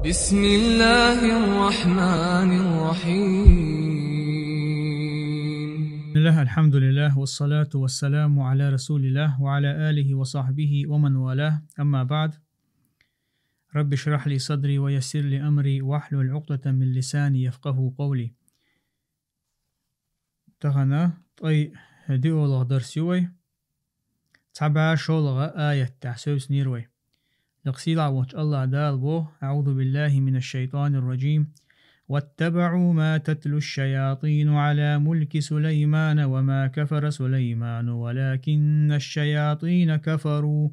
بسم الله الرحمن الرحيم. بسم الله الحمد لله والصلاة والسلام على رسول الله وعلى آله وصحبه ومن والاه، أما بعد. رب اشرح لي صدري ويسر لي أمري واحلل عقدة من لساني يفقه قولي. تغنى طي هديو درسيوي تبع شولغة آية تحسوس نيروي لقصيلة وجه الله دال بو أعوذ بالله من الشيطان الرجيم. واتبعوا ما تتلو الشياطين على ملك سليمان وما كفر سليمان ولكن الشياطين كفروا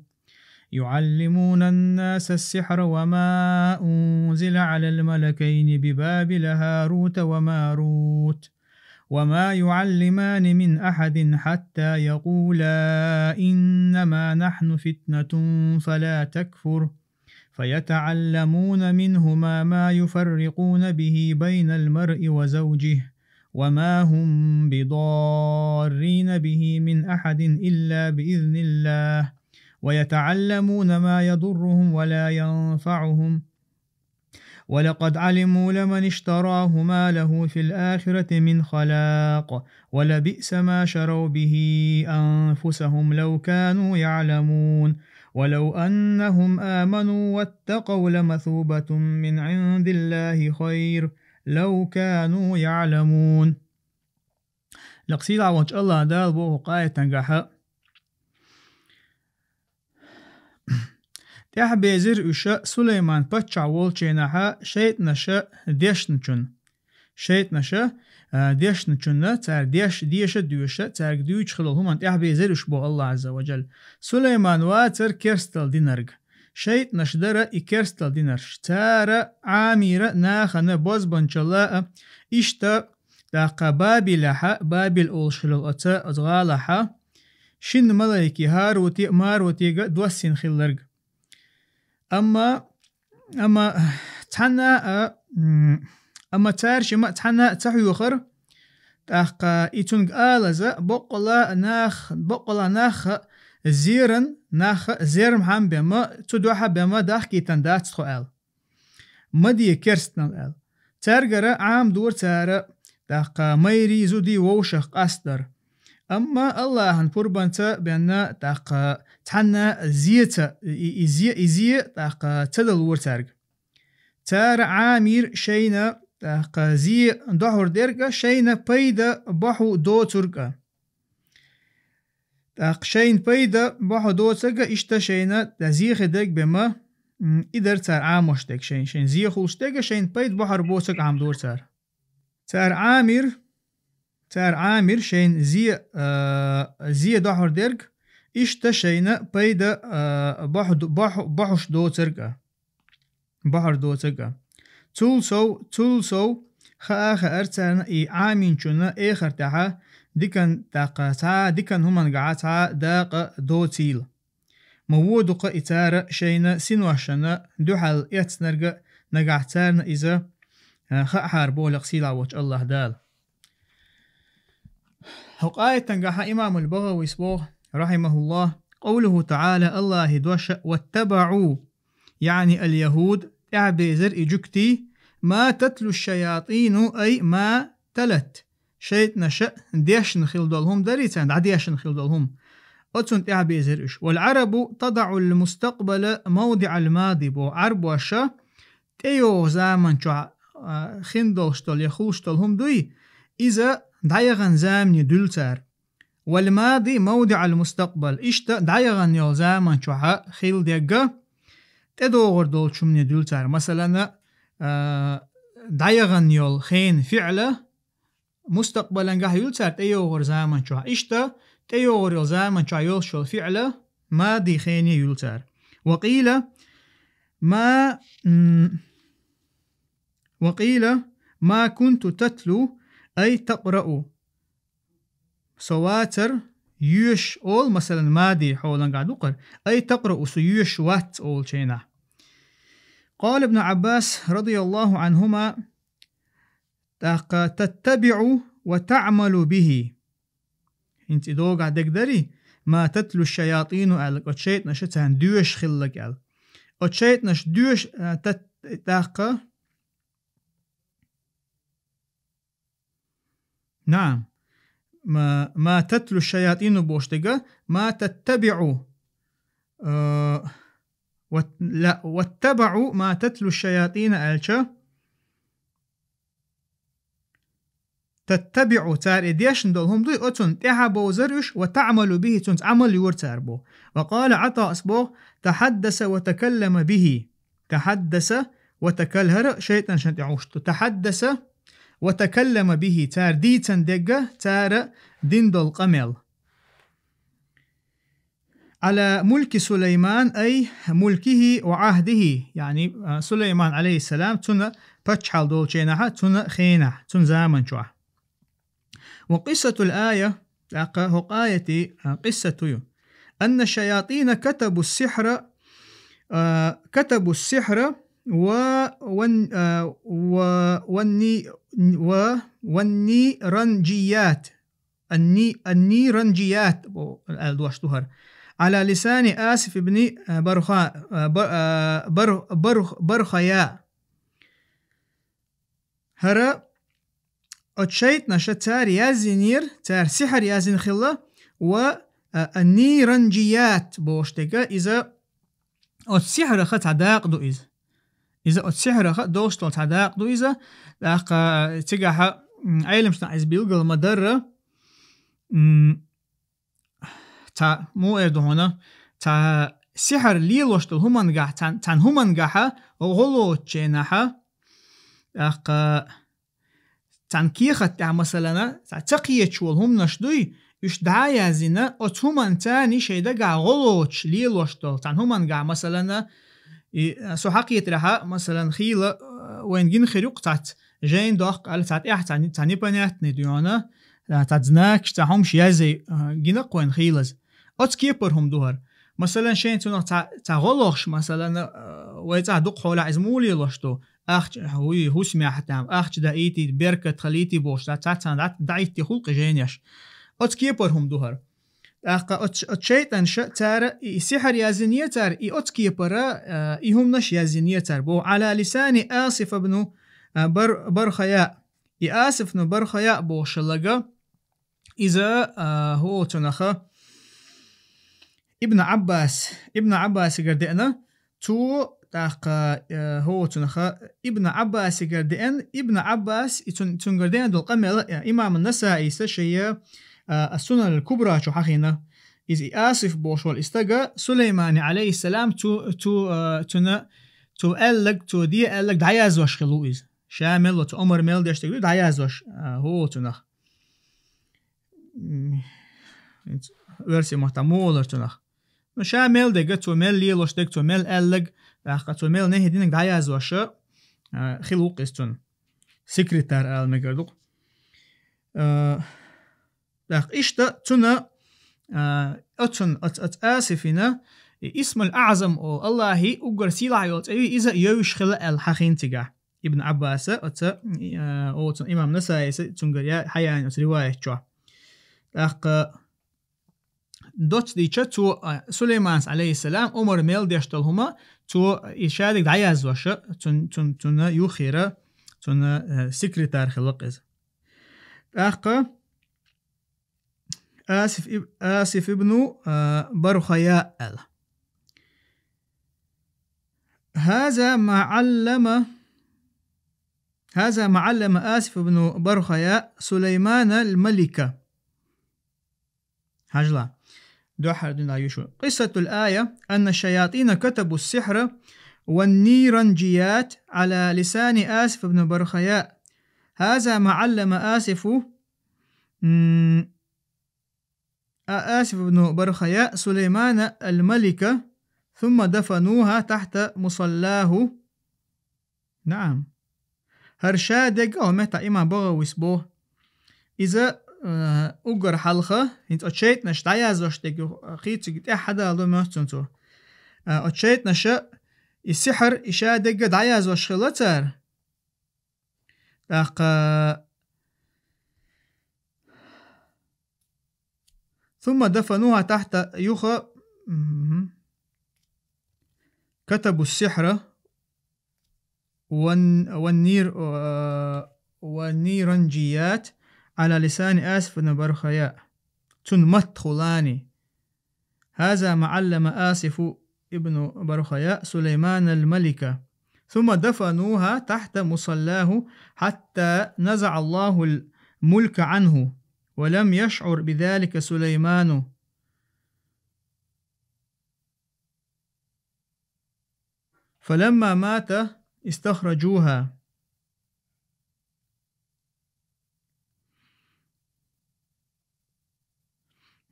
يعلمون الناس السحر وما أنزل على الملكين ببابل هاروت وماروت وما يعلمان من أحد حتى يقولا إنما نحن فتنة فلا تكفر فيتعلمون منهما ما يفرقون به بين المرء وزوجه وما هم بضارين به من أحد إلا بإذن الله ويتعلمون ما يضرهم ولا ينفعهم ولقد علموا لمن اشتراه ما له في الآخرة من خلاق ولبئس ما شروا به أنفسهم لو كانوا يعلمون ولو أنهم آمنوا واتقوا لمثوبة من عند الله خير لو كانوا يعلمون. لقصيد عوج الله دال بوه قاية تنقحا تح بيزر أشا سليمان بچع والچينها شيط نشا ديشنچون شيط نشا ديشنچون تار ديش دوشا تار دوش خلوهم أن تح بيزر أشبه الله عز وجل. سليمان واتر كرستل دينرغ شيط نشدر إكرستل دينرش تار عامير ناخن بوز بنشلاء إشتا تاق بابل أولشلو أتا أزغالها شن ملايكي هاروتي ماروتي دوسين خلرغ. أما تارش ما تحنا تحيوخر تاق إتونغ آلزا بقلا ناخ زيرن ناخ زيرم هم بما تدوحا بما داخ كيتن دات سؤال مدي كرستن الآل تارغرا عام دور تارا تاق ميري زودي ووشخ أصدر. أما الله هنفربانتا بأن تاق تحنا زيتا إزي تاق تدل ورتارغ تار عامير شينا تاق زي دهور درغا شينا بيدا بحو دو ترغا تاق شين بيدا بحو دو ترغا إشتا شينا تزيخ دك بما إدر تار عاموش دك شين زي خولش دك شين بيد بحر بوسك عام دور تار عامر شين زي دهور درغ إشتا شينا بيدا بحوش دو ترغا بحر دو ترغا تولسو خاخا أرتانا إي عامين چونا إيخر تاها ديكن تاقا تا ديكن همان قاعتا داق دو تيل موودق إتارا شينا سنوشنا دوحال يتسنرغ نقاعتارنا إذا خاحار بولق سيلا وش الله دال. هقاية تنقاها إمام البغوي اسمه رحمه الله قوله تعالى الله دوش واتبعوا يعني اليهود اعبيزر إجكتي ما تتلو الشياطين أي ما تلت شيط نشأ ديش نخيل دولهم داريتان عديش نخيل دولهم أتسنت اعبيزر إش. والعرب تضع المستقبل موضع الماضي بو عرب وشا تيو زامن شو خندولشتول يخوشتولهم دوي إذا دايغن زامني دلتار والماضي موضع المستقبل إشتا دايغن يول زامن شو خيل ديغا تدوغر دول شمني دلتار. مثلا دايغن يول خين فعله مستقبلا قاه يلتار تيوغر زامن شو إشتا تيوغر يول زامن شو يلشل فعله ماضي خين يلتار. وقيل ما كنت تتلو أي تقرأ سواتر يوش أول مثلا ماضي حولا قاعد وقر أي تقرأ سيوش وات أول شينا. قال ابن عباس رضي الله عنهما تتبع وتعمل به انت دو قاعد تقدري ما تتلو الشياطين قال أتشيت نشتهن دوش خلق قال أتشيت نش دوش تاق نعم ما تتلو الشياطين بوشتقة ما تتبعوا لا واتبعوا ما تتلو الشياطين ألشا تتبعوا تار إدياشن دولهم دوي أتون تحبوا زرش وتعملوا به تون عمل يورتار بو. وقال عطاء أصبوه تحدث وتكلم به تحدث وتكلم شيطان شنتعوشت تحدث وتكلم به تار ديتن دقة تار دندل قمل على ملك سليمان أي ملكه وعهده يعني سليمان عليه السلام تن بتشحل دول شينها تن خينه تن زامن شوه. وقصة الآية هو آية قصة أن الشياطين كتبوا السحر والنيرنجيات النيرنجيات على لسان آسف بن برخياء هرا أتشيت نشا تار يازنير تار سحر يازن خلا والنيرنجيات بوشتكا إذا السحر خد عداق دو إذا السحر خد دوستو عداق دو إذا لاقا تجاها عيلم شنا عز بيلقى المدرة تا مو إردو هنا تا سحر ليلوشتو همان جاه تان همان جاها غلو تشينها لاقا تان كيخت مثلا تقية شوال هم نشدوي يش دعايا زينا أتهمن تاني شيدا قا غلوش ليلوشتو تان همن قا مثلا سو حقيت رها مثلا خيلة وين جين خيروق تات جين دوق على تات تاني بنات نديونا تات زناكش تاهم شيازي جينق وين خيلز أتكيبرهم دوهر مثلا شين تنو تا غلوش مثلا ويتا دوق حول عزمولي لوشتو أخش هو سمع حتى أخش دايتي بركة خليتي بوش تات دايتي خلق جينيش أتكيبرهم دوهر أتشيطان تار سحر يازنية تار أتكيبرا إهم نش يازنية تار بو على لسان آسف بن برخياء آسف بن برخياء بوش لغا إذا هو تنخا ابن عباس قردئنا تو تاق هو تنخا ابن عباس قردئن ابن عباس تنقردئن دول قمل إمام النسائي سشي السنن الكبرى شو حقينا إذ آسف بوشول استجا سليمان عليه السلام تو ألق تو دي ألق دعياز وش خلوئز شامل وتأمر ميل ديشتغل دعياز وش هو تنخ ورسي محتمول تنخ شامل دقة تو ميل ليلوش دق تو ميل ألق تو ميل نه دينك دعياز وش خلوئز تن سكرتار آل مقردوق لأخ إشتا تنا آسفنا اسم الأعظم أو الله أقر سيلا يوت إذا يوشخل الحقين تجاه ابن عباس أو إمام نسائي تنقر حيان رواية جوا لأخ دوت ديشة تو سليمان عليه السلام أمر ميل ديشتلهما تو إشادك دعياز وشا تن يوخيرا تن سكرتار خلق إذا لأخ آسف ابن برخياء هذا ما علم آسف ابن برخياء سليمان الملكة هجلا دوحر دون يشو قصة الآية أن الشياطين كتبوا السحر والنيرنجيات على لسان آسف ابن برخياء هذا ما علم آسف بن برخياء سليمان الملكة ثم دفنوها تحت مصلاه. نعم هرشادق أو متى إما بغويس بوه إذا أقر حلقة إنت أتشيت نش دعياز وشتك خيتك أحدا لو مهتنتو أتشيت نش السحر إشادق دعياز وشخلتر ثم دفنوها تحت يخا كتبوا السحر والنيرنجيات على لسان آسف بن برخياء مدخلان. هذا ما علم آسف ابن برخياء سليمان الملكة، ثم دفنوها تحت مصلاه حتى نزع الله الملك عنه ولم يشعر بذلك سليمان. فلما مات استخرجوها.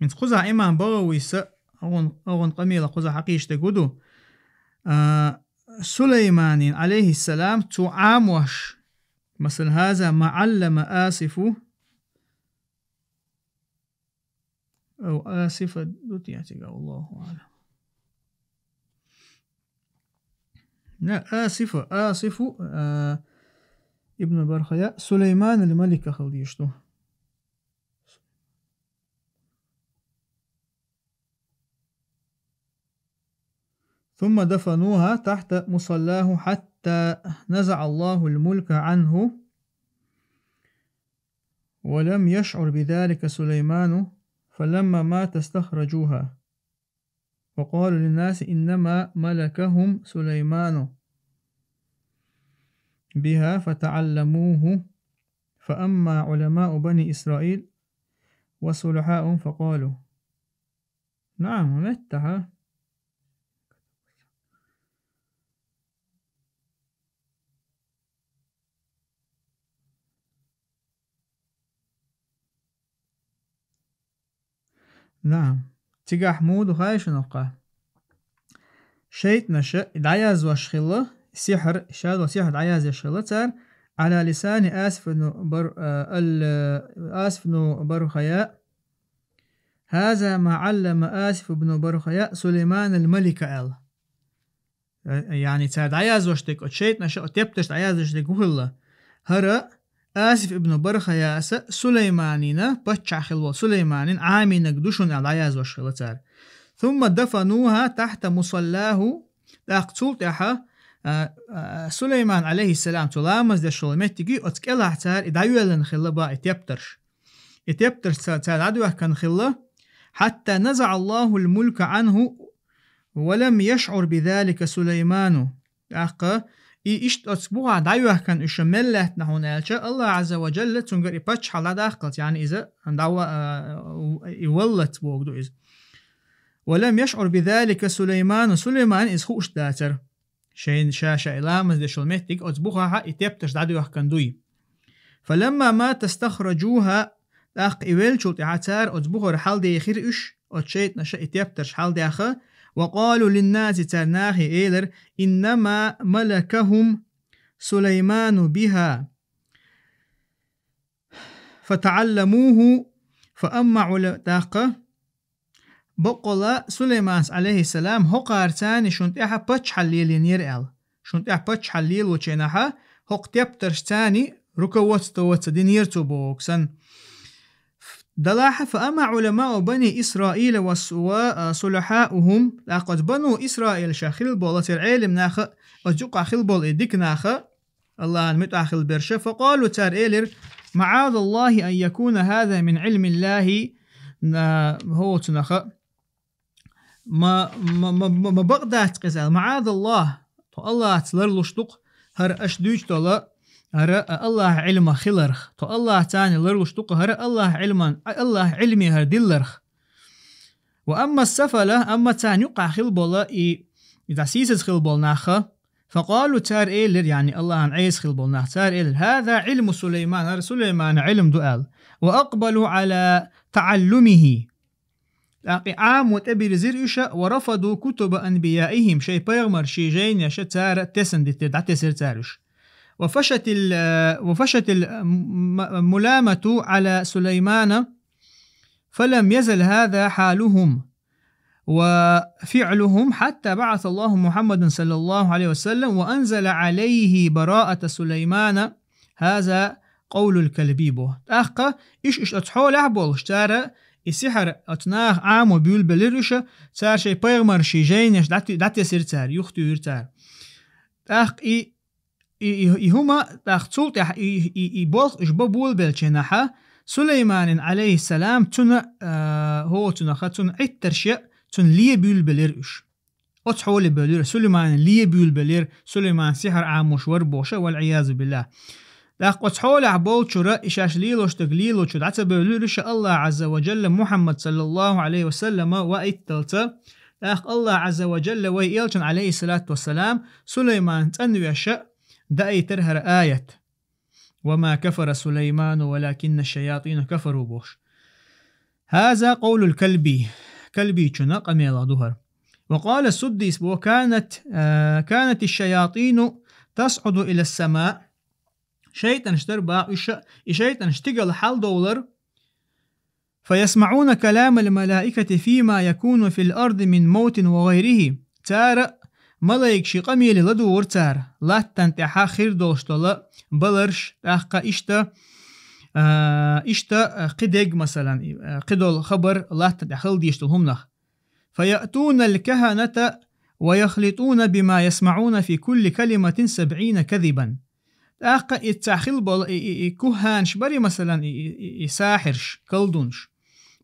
من قزع إمام بغوي أغن قميلة قزع حقيش تقودو سليمان عليه السلام تعاموش مثل هذا ما علم آسف أو آسف دوتياتي الله أعلم. لا آسف ابن برخياء سليمان الملك خليشتو. ثم دفنوها تحت مصلاه حتى نزع الله الملك عنه ولم يشعر بذلك سليمان. فلما مات استخرجوها وقالوا للناس إنما ملكهم سليمان بها فتعلموه. فأما علماء بني إسرائيل وصلحاء فقالوا نعم متها. نعم تيجا حمود وخايش نقع شيت نشأ دعياز وشخلة سحر شاد وسحر دعياز يشخلة تار على لسان آسف بن برخياء. هذا ما علم آسف بن برخياء سليمان الملك آل. يعني تار دعياز وشتك وشيت نشأ تبتش دعياز وشتك وخلة هرأ آسف ابن برخياء سليمانين بچع خلوة سليمانين عامين قدوشون العياز وشخلتار. ثم دفنوها تحت مصلاه تقتل تحا سليمان عليه السلام تلامز دي شلمتكي اتكلا تار ادعيوالن خلا با اتيبترش تار عدوه كان خلا حتى نزع الله الملك عنه ولم يشعر بذلك سليمان. إيشت أتبوها دعوة كان إشملة نحن الله عز وجل تنقر إبتش حلا داخلت يعني إذا دعوة يولت بوغدو إذا ولم يشعر بذلك سليمان إذ خوش داتر شين شاشة إلامز دي شلمتك أتبوها إتبتش دعوة كان دوي. فلما ما تستخرجوها إيويل شلت إعتار أتبوها رحال دي خير إش أتشيت نشا إتبتش حال دي أخا. وقالوا للناس ترناخي إيلر إنما ملكهم سليمان بها فتعلموه. فأما علتاق بقول سليمان عليه السلام هقار تاني شنتيها بچ حليل ينير شنتيها بچ حليل وچينها هق تيبترش تاني ركوات توات دينيرتو بوكسن دلاحة. فأما علماء بني إسرائيل وصلحاؤهم لقد بنو إسرائيل شاخل بولة العلم ناخ أجوق خل بول إديك ناخ الله متأخل برشة. فقالوا تار إيلر معاذ الله أن يكون هذا من علم الله هو تناخ ما بغدات قزال معاذ الله الله تلرلشتق هر أشدوج طلا هر الله علم خلرخ تو الله تاني لرلش تق هر الله علمي هر دلرخ. وأما السفلة أما تاني يقع خلبولا إذا سيسز خلبول ناخا. فقالوا تار إيلر يعني الله عن عيس خلبول ناخ تار إيلر هذا علم سليمان هر سليمان علم دؤال. وأقبلوا على تعلمه عام وتبير زريشة ورفضوا كتب أنبيائهم شيء بيغمر شي جين يشا تار تسن دي تسر تارش. وفشت الملامة على سليمان فلم يزل هذا حالهم وفعلهم حتى بعث الله محمد صلى الله عليه وسلم وأنزل عليه براءة سليمان. هذا قول الكلبيبو أخا إيش أتحول أحبول اشتارى السحر أتناخ عام وبيول بلرشة صار شيء بيغمر شي جينش دات يسير تار يختو يرتار أخ يهما تاختصول يبوخ إشبابول بالجناحة سليمان عليه السلام تنا هو تنا خاتون عترشة تن ليه بيول بليرش أتحول بلير سليمان ليه بيول بلير سليمان سحر عاموش وربوشة والعياذ بالله لاق أتحول عبول شراء إشاش ليلوش تقليلو شد عتب بليرش الله عز وجل محمد صلى الله عليه وسلم وإتلت لاق الله عز وجل وإيلشن عليه الصلاة والسلام سليمان تنويش دأي ترهر آية وما كفر سليمان ولكن الشياطين كفروا بوش هذا قول الكلبي كلبي شنا قميل ظهر وقال السديس كانت الشياطين تصعد إلى السماء شيطان اشتربا شيطان اشتغل حال دولار فيسمعون كلام الملائكة فيما يكون في الأرض من موت وغيره تار ملايك شي قميل لدور تار لا تنتحا خير دوشتلا بلرش تحقا إشتا قدق مثلا قدول خبر لا تنتحل ديشتلهم نخ فيأتون الكهنة ويخلطون بما يسمعون في كل كلمة 70 كذبا تحقا التاخيل كهانش بري مثلا يساحرش كالدونش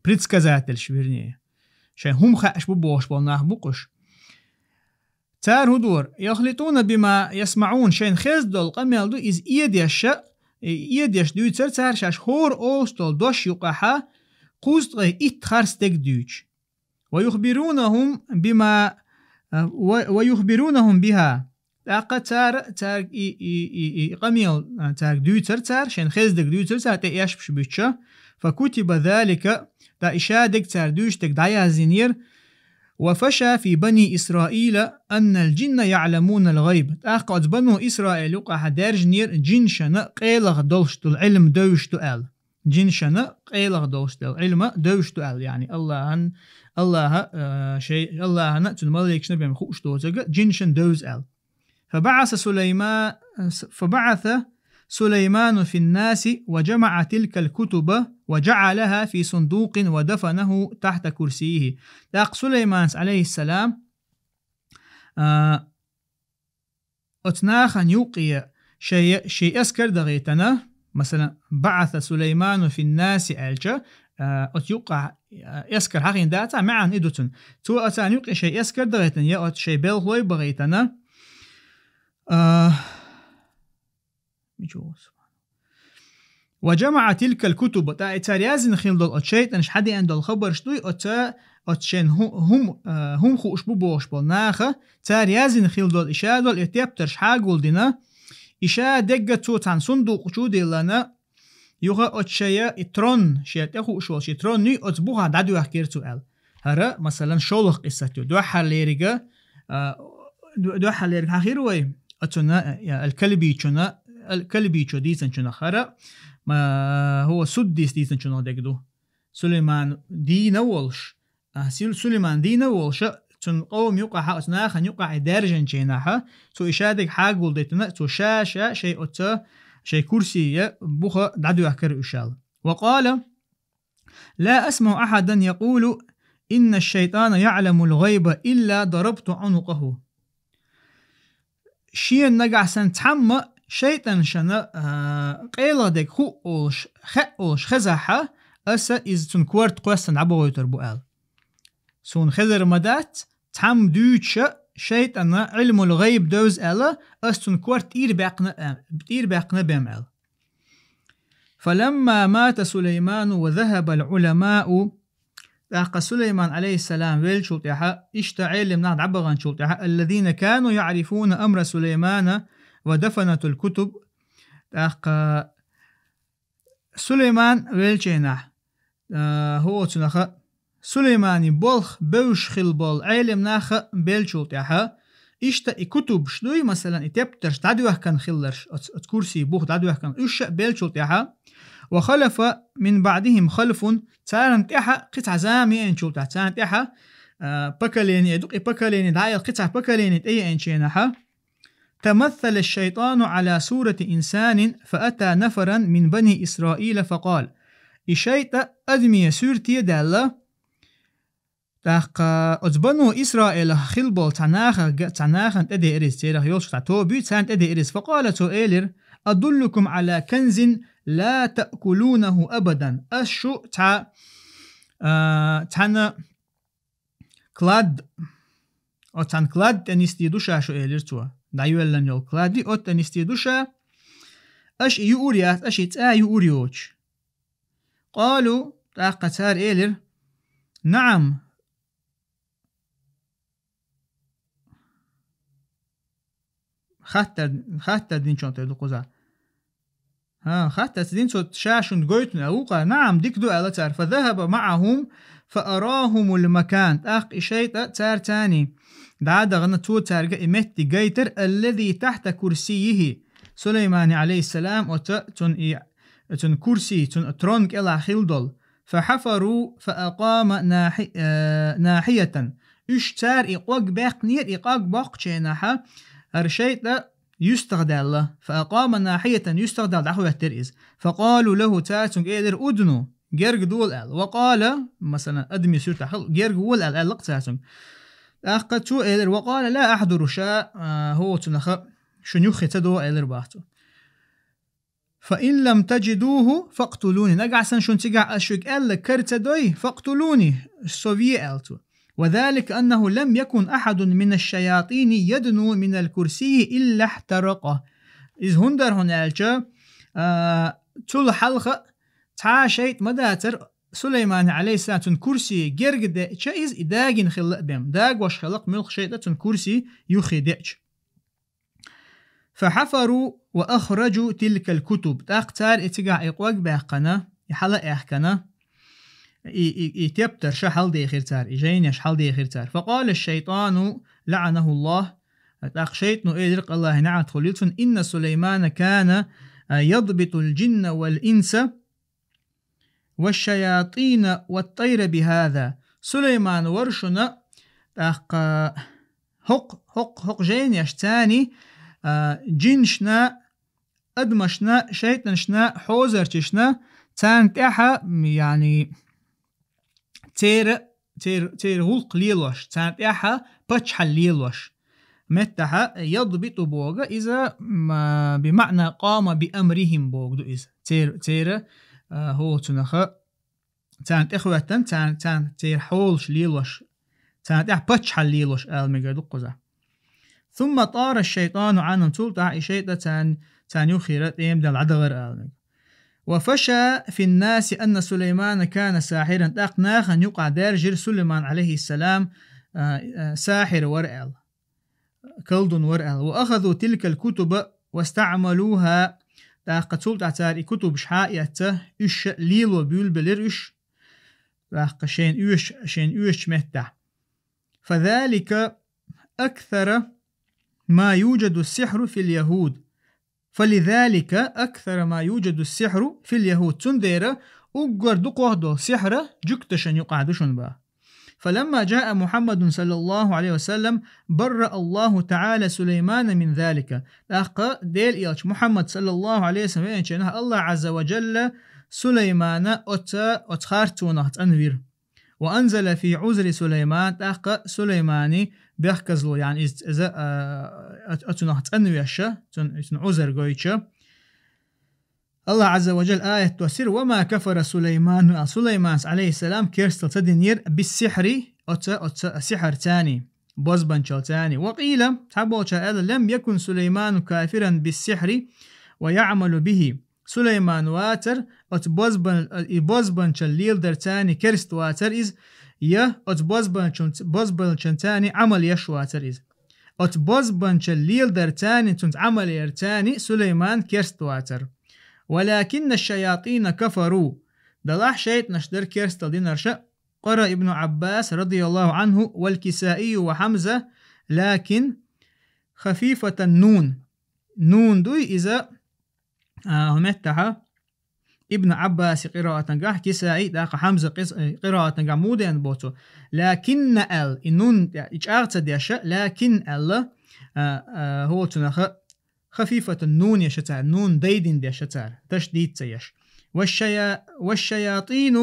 بريتس كزاتلش بيرنيه شان هم خاش ببوش بالناه بقش تار هدور يخلطون بما يسمعون شين خيز دول قميل دو إز إيديش دو تار شاش هور أوستول دوش يقاحا قوست غي إتخارستك دوش ويخبرونهم بها لاقا تار قميل تار دو تار شين خيز دك دو تار تأيش بشبتشا فكتب ذلك تا إشادك تار دوشتك دايا زينير وفشى في بني إسرائيل أن الجن يعلمون الغيب تأقد بنو إسرائيل وقع دارجنير جن شنا قيلغ دوشت العلم دوشت أل جن شنا قيلغ دوشت العلم دوشت أل يعني الله نأتن ملك شنبه مخوش دوزق جن شن دوز أل فبعث سليمان في الناس وجمع تلك الكتب وجعلها في صندوق ودفنه تحت كرسيه لاق سليمان عليه السلام أتناخا يوقي شيء أسكر دغيتنا مثلا بعث سليمان في الناس ألجا أتيوقع يسكر حقين داتا معا إدوتن تو أتان يوقي شيء أسكر دغيتنا يا أت شيء بلغوي بغيتنا وجمع تلك الكتب تاريازن خيل دول أتشيت أنش حدي عند الخبر شتوي أتشين هم خوش ببوش بالناخة تاريازن خيل دول إشاد والإتيابترش حاقول دينا إشاد دقة توت عن صندوق شودي لنا يوغا أتشيا إترون شيات يخو شوال شيترون ني أتبوها دادو أحكير سؤال هرا مثلا شولخ قصتو دو حاليرغا حخيروي أتنا الكلبي چنا الكلبي چو ديسن چنا خرا ما هو سديس ديسن چنا دقدو سليمان دي نولش سليمان دي نولش تن قوم يقع أتناخا يقع درجن چيناها تو إشادك حاقول ديتنا تو شاشا شيء أتا شيء كرسي بوخا دعدو أحكر إشال وقال لا أسمع أحدا يقول إن الشيطان يعلم الغيب إلا ضربت عنقه شين نقع سنتحمى شيطان شنا قيلة ديك خوش خزاحة أسا إز تنكورت قوستن عبو يتربو سون خزر مدات تحم دوتشا شيطان علم الغيب دوز ألا أس تنكورت إير باقنا بيم فلما مات سليمان وذهب العلماء لاق سليمان عليه السلام ويل شلطيحة اشتعيل مناد عبغان شلطيحة الذين كانوا يعرفون أمر سليمان ودفنة الكتب لاق سليمان ويل شينح هو تنخ سليماني بولخ بوش خلبال عيلم ناخ بيل شلطيحة اشتا كتب شلوي مثلا اتبترش تعدوه كان خلرش اتكرسي بوخ تعدوه كان اش بيل شلطيحة وخلف من بعدهم خلف تارن تيحا قطع زامي ان شلطيحة تارن تيحا بكاليني ادوقي بكاليني دعاية قطع بكاليني اي ان شينحا تمثل الشيطان على صورة إنسان فأتى نفرا من بني إسرائيل فقال إشيت أدمي سورتي دالة تاق أتبنو إسرائيل خلبول تعناخن تدي إريس تيرا يولش تعتو بيت سان تدي إريس فقالت إيلر أدلكم على كنز لا تأكلونه أبدا أشو تانا كلاد أو تان كلاد تنستيدوشا شو إيلر توا دايوال لن يول كلادي أو تنستيدوشا أش يوريات أش يتآ يوريوش قالوا تاقتار إيلر نعم خاطر دين شون تدو قزا خاطر دين شون شاشون قويتنا أوقا نعم ديكدو ألتار فذهب معهم فأراهم المكان إشيء تار تاني دعاد غنى تو تارجع إمتي جيتر الذي تحت كرسيه سليمان عليه السلام تن كرسي تن ترونك إلى خلدل فحفروا فأقام ناحية اشتار إقاق باق نير إقاق باق شيناها هرشيء يستغدل فأقام ناحية يستغدل دعوة الترئيس فقالوا له تاتون إيدر أدنو جرق دول أل وقال مثلا أدمي سورة حل جرق دول أل لقتاتون أخذتو إيدر وقال لا أحضر شاء هو تنخ شنيوخي تدو إيدر باحتو فإن لم تجدوه فاقتلوني نقعسن شون تقع أشوك ألا كرتدوي فاقتلوني السوفية ألتو وذلك أنه لم يكن أحد من الشياطين يدنو من الكرسي إلا احترقه إذ هندر هنالك تل حلقة تعاشيت مداتر سليمان عليه السلام تن كرسي جرق دأتش إذ إداغين خلق بهم داغ وش خلق ملق شيطة تن كرسي يخي دأتش فحفروا وأخرجوا تلك الكتب تاقتار اتقع إقواق باقنا يحلق إحكنا يتبتر شحل دي خيرتار إجين يشحل دي خيرتار فقال الشيطان لعنه الله تاق شيطان إدرق الله نعت خليلتون إن سليمان كان يضبط الجن والإنس والشياطين والطير بهذا سليمان ورشنا تاق هق جين يشتاني جنشنا أدمشنا شيطنشنا حوزرتشنا تان تاحا يعني تير غلق ليلوش تان تاحا بتشحل ليلوش متاحا يضبط بوغا إذا بمعنى قام بأمرهم بوغدو إذا تير هو تنخا تان تخواتن تان تير حولش ليلوش تان تاحا بتشحل ليلوش المجادو قزا ثم طار الشيطان عنهم تلطع إشيطة تان يخيرت إيم دل عدغر آلمك وفشى في الناس أن سليمان كان ساحرا تقناخا يقع دارجر سليمان عليه السلام ساحر ورأل كلدن ورأل وأخذوا تلك الكتب واستعملوها تاقتل تعتاري كتب شحائية إش ليلو بيول بلرش تاق شين إيش مهتع فذلك أكثر ما يوجد السحر في اليهود فلذلك أكثر ما يوجد السحر في اليهود تندير أقر دقوه سحر جكتشن يقعدشن با فلما جاء محمد صلى الله عليه وسلم برأ الله تعالى سليمان من ذلك أخ ديل إيش محمد صلى الله عليه وسلم الله عز وجل سليمان أتخارتونه تنوير وأنزل في عذر سليمان أخ سليماني بيحكزلو يعني إذا أتنه تنويشة تن عذر قويتشة الله عز وجل آية تسير وما كفر سليمان عليه السلام كيرستل تدنير بالسحر سحر تاني بوزبنشل تاني وقيل تحبوشا لم يكن سليمان كافرا بالسحر ويعمل به سليمان واتر بوزبنشل ليلدر تاني كيرست واتر إذ بوزبنشل تاني عمل يشواتر إذ بوزبنشل ليلدر تاني تنت عمل يرتاني سليمان كيرست واتر ولكن الشياطين كفروا دلاح شيط نشدر كيرستل دينرشا قرأ ابن عباس رضي الله عنه والكسائي وحمزة لكن خفيفة نون دوي إذا همتها ابن عباس قراءة قاح كسائي داق حمزة قراءة قاح مودين بوتو لكن النون إجارة ديشا لكن هو تنخ خفيفة النون يشتار نون ديدن ديشتار تشديد سيش والشياطين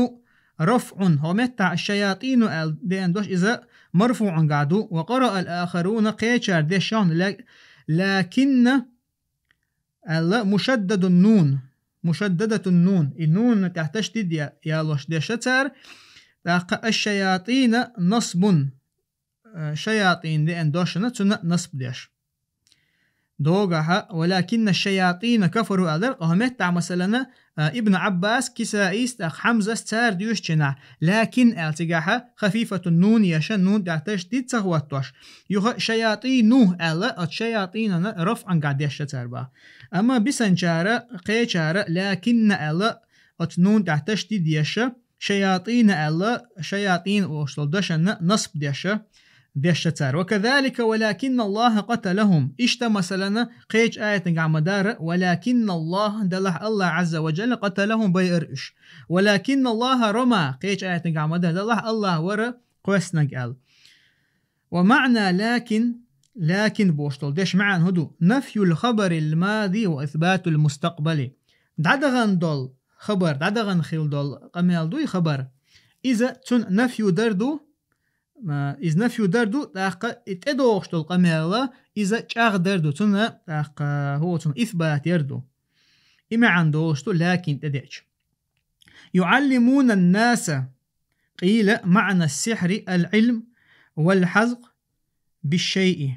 رفع همتا الشياطين دين دوش إذا مرفوع قعدو. وقرأ الآخرون قيشار ديشان لكن مشدد النون مشددة النون تحت تشديد يالوش ديشتر الشياطين نصب شياطين دين دوشنا نصب ديش دوغها. ولكن الشياطين كفروا أدر قهمت مثلا ابن عباس كسائيس حمزة ستار ديوش جناح. لكن التقاها خفيفة النون يشن نون تحتشديد تغواتوش يخ شياطين نوه ألا الشياطين رفعا قاعد يشتر. أما بسنجارة قيشارة لكن ألا نون تحتشديد يشا شياطين ألا شياطين وشتل دشن نصب ديشتر. وكذلك ولكن الله قتلهم إشتا مثلا قيش آية عمدار ولكن الله دلح الله عز وجل قتلهم بيرش. ولكن الله رمى قيش آية عمدار دلح الله ورا قوسنا قال. ومعنى لكن بوشتل ديش معن هدو نفي الخبر الماضي وإثبات المستقبل. دعدغن دول خبر دعدغن خيل دول قميل دوي خبر إذا تن نفي دردو ما إذ نفي دردو تاق اتدوش تل قميلا إذا تشاغ دردو تن تاق هو تن إثبات يردو إما عندوش تل لكن تديش. يعلمون الناس قيل معنى السحر العلم والحزق بالشيء.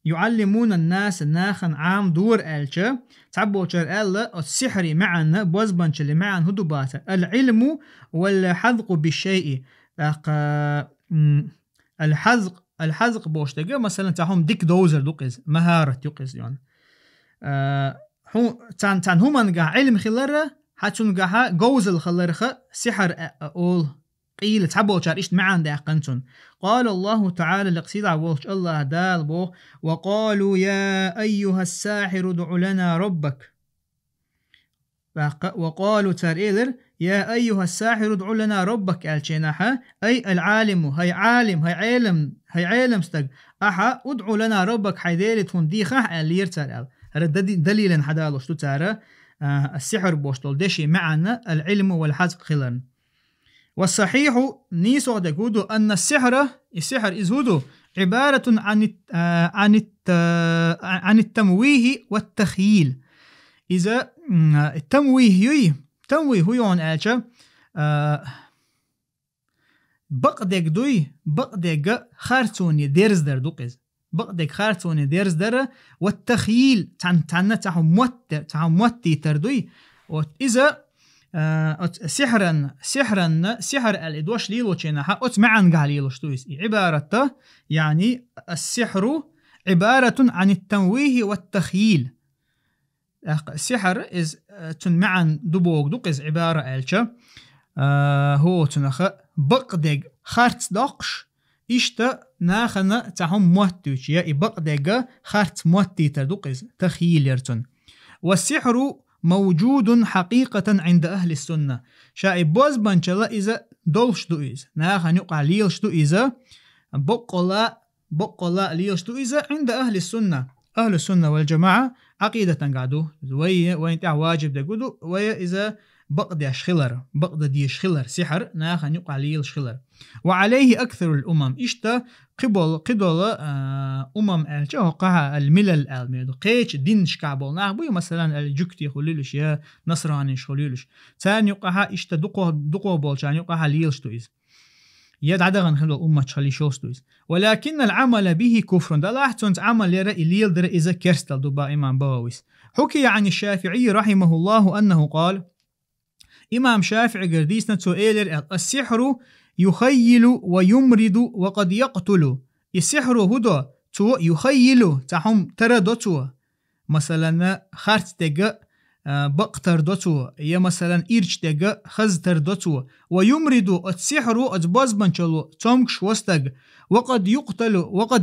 يعلمون الناس ناخن عام دور ألشا تعبوشر ألا السحر معنا بوزبانش اللي معن هدوبات العلم والحذق بالشيء. الحذق بوشتاقة مثلا تاهم ديك دوزر دوقز مهارة يقز يعني تان هما علم خلره حتى نقاها جوزل خلرخه سحر أول قيل تعبوشر إيش معن داقنتون. قال الله تعالى لقصيد عبوش الله دال بو وقالوا يا أيها الساحر ادع لنا ربك. وقالوا تريلر يا أيها الساحر ادع لنا ربك الشيناها أي العالم هي عالم استق أحا ادع لنا ربك حيديلتون ديخه اللي يرتال هذا دليل حدالوش تتارى السحر بوشتول دشي معنا العلم والحزق خلن. والصحيح نيسو دقودو أن السحر إزهودو عبارة عن التمويه والتخييل. إذا التمويه هو يون ألشا بقدق خارتوني ديرز در دوقز بقدق خارتوني ديرز در والتخييل تان تاهم موتي تردوي. وإذا سحر الإدوش ليلو تشيناها معن قاليلو شتويس عبارة يعني السحر عبارة عن التمويه والتخييل. السحر معن دبوغ دوقز عبارة ألشا هو تنخ بقدق خارت دقش إشتا ناخنا تاهم موتوش يا بقدق خارت موتي تردوقز تخييل يرتن. والسحر موجود حقيقة عند أهل السنة. شاي بوز بانشلا إذا دولش دوئز ناخن يقع ليلش دوئزا بقلا ليلش دوئزا عند أهل السنة والجماعة عقيدة قعدو وين تاع واجب دقودو ويا إذا بقد ديش خلر سحر ناخن يقع ليلش خلر. وعليه أكثر الأمم إشتا قبل ألجا وقع الملل الميدو قيش دين شكعبول ناخبو مثلا الجكتي خليلش يا نصراني خليلش تان يقع إشتا دقو بولشان يقع ليلش تويز يد عدغن خلو الأمة تشلي شوس تويز. ولكن العمل به كفر دلاحتونت عمل يرى إليل در إذا كرستل دبا إمام بواويس. حكي عن الشافعي رحمه الله أنه قال إمام شافعي قرديسنا تسؤيلر السحر يخيل ويمرد وقد يقتل. السحر هدو تو يخيل تهم تردوتو مثلا خارت دقا بقتر دوتو يا مثلا إيرش دقا خزتر دوتو. ويمرد السحر أجباز بنشلو تمكش وستق وقد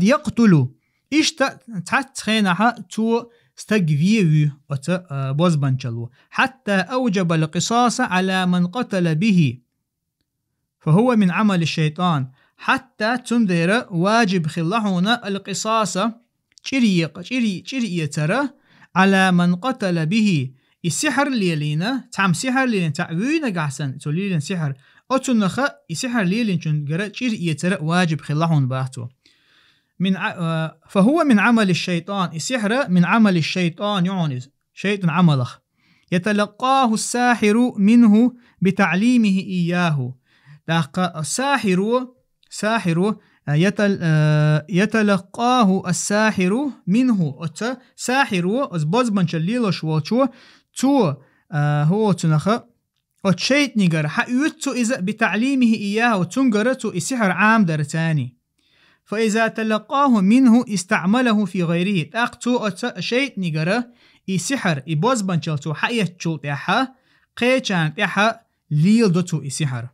يقتل إشتا تحت خينها تو استقفيو باز بنشلو حتى أوجب القصاص على من قتل به فهو من عمل الشيطان. حتى تندر واجب خلحونا القصاص ترى على من قتل به السحر ليلينا تعم سحر ليلين تعوينا قحسن توليلين سحر أتنخ السحر ليلين شن جرت شيء يترى واجب خلاهم باهتو فهو من عمل الشيطان السحر من عمل الشيطان يعني شيطان عمله يتلقاه الساحر منه بتعليمه إياه الساحر يتلقاه الساحر منه ساحر بزبن شليلوش وشو تو هو تنخ الشيط نجر حيوتو إذا بتعليمه إياه وتنجرتو السحر عام درتاني فإذا تلقاه منه استعمله في غيره تاقتو الشيط نجر السحر بزبن شلتو حيتشو تاحا قيشان تاحا ليل دوتو السحر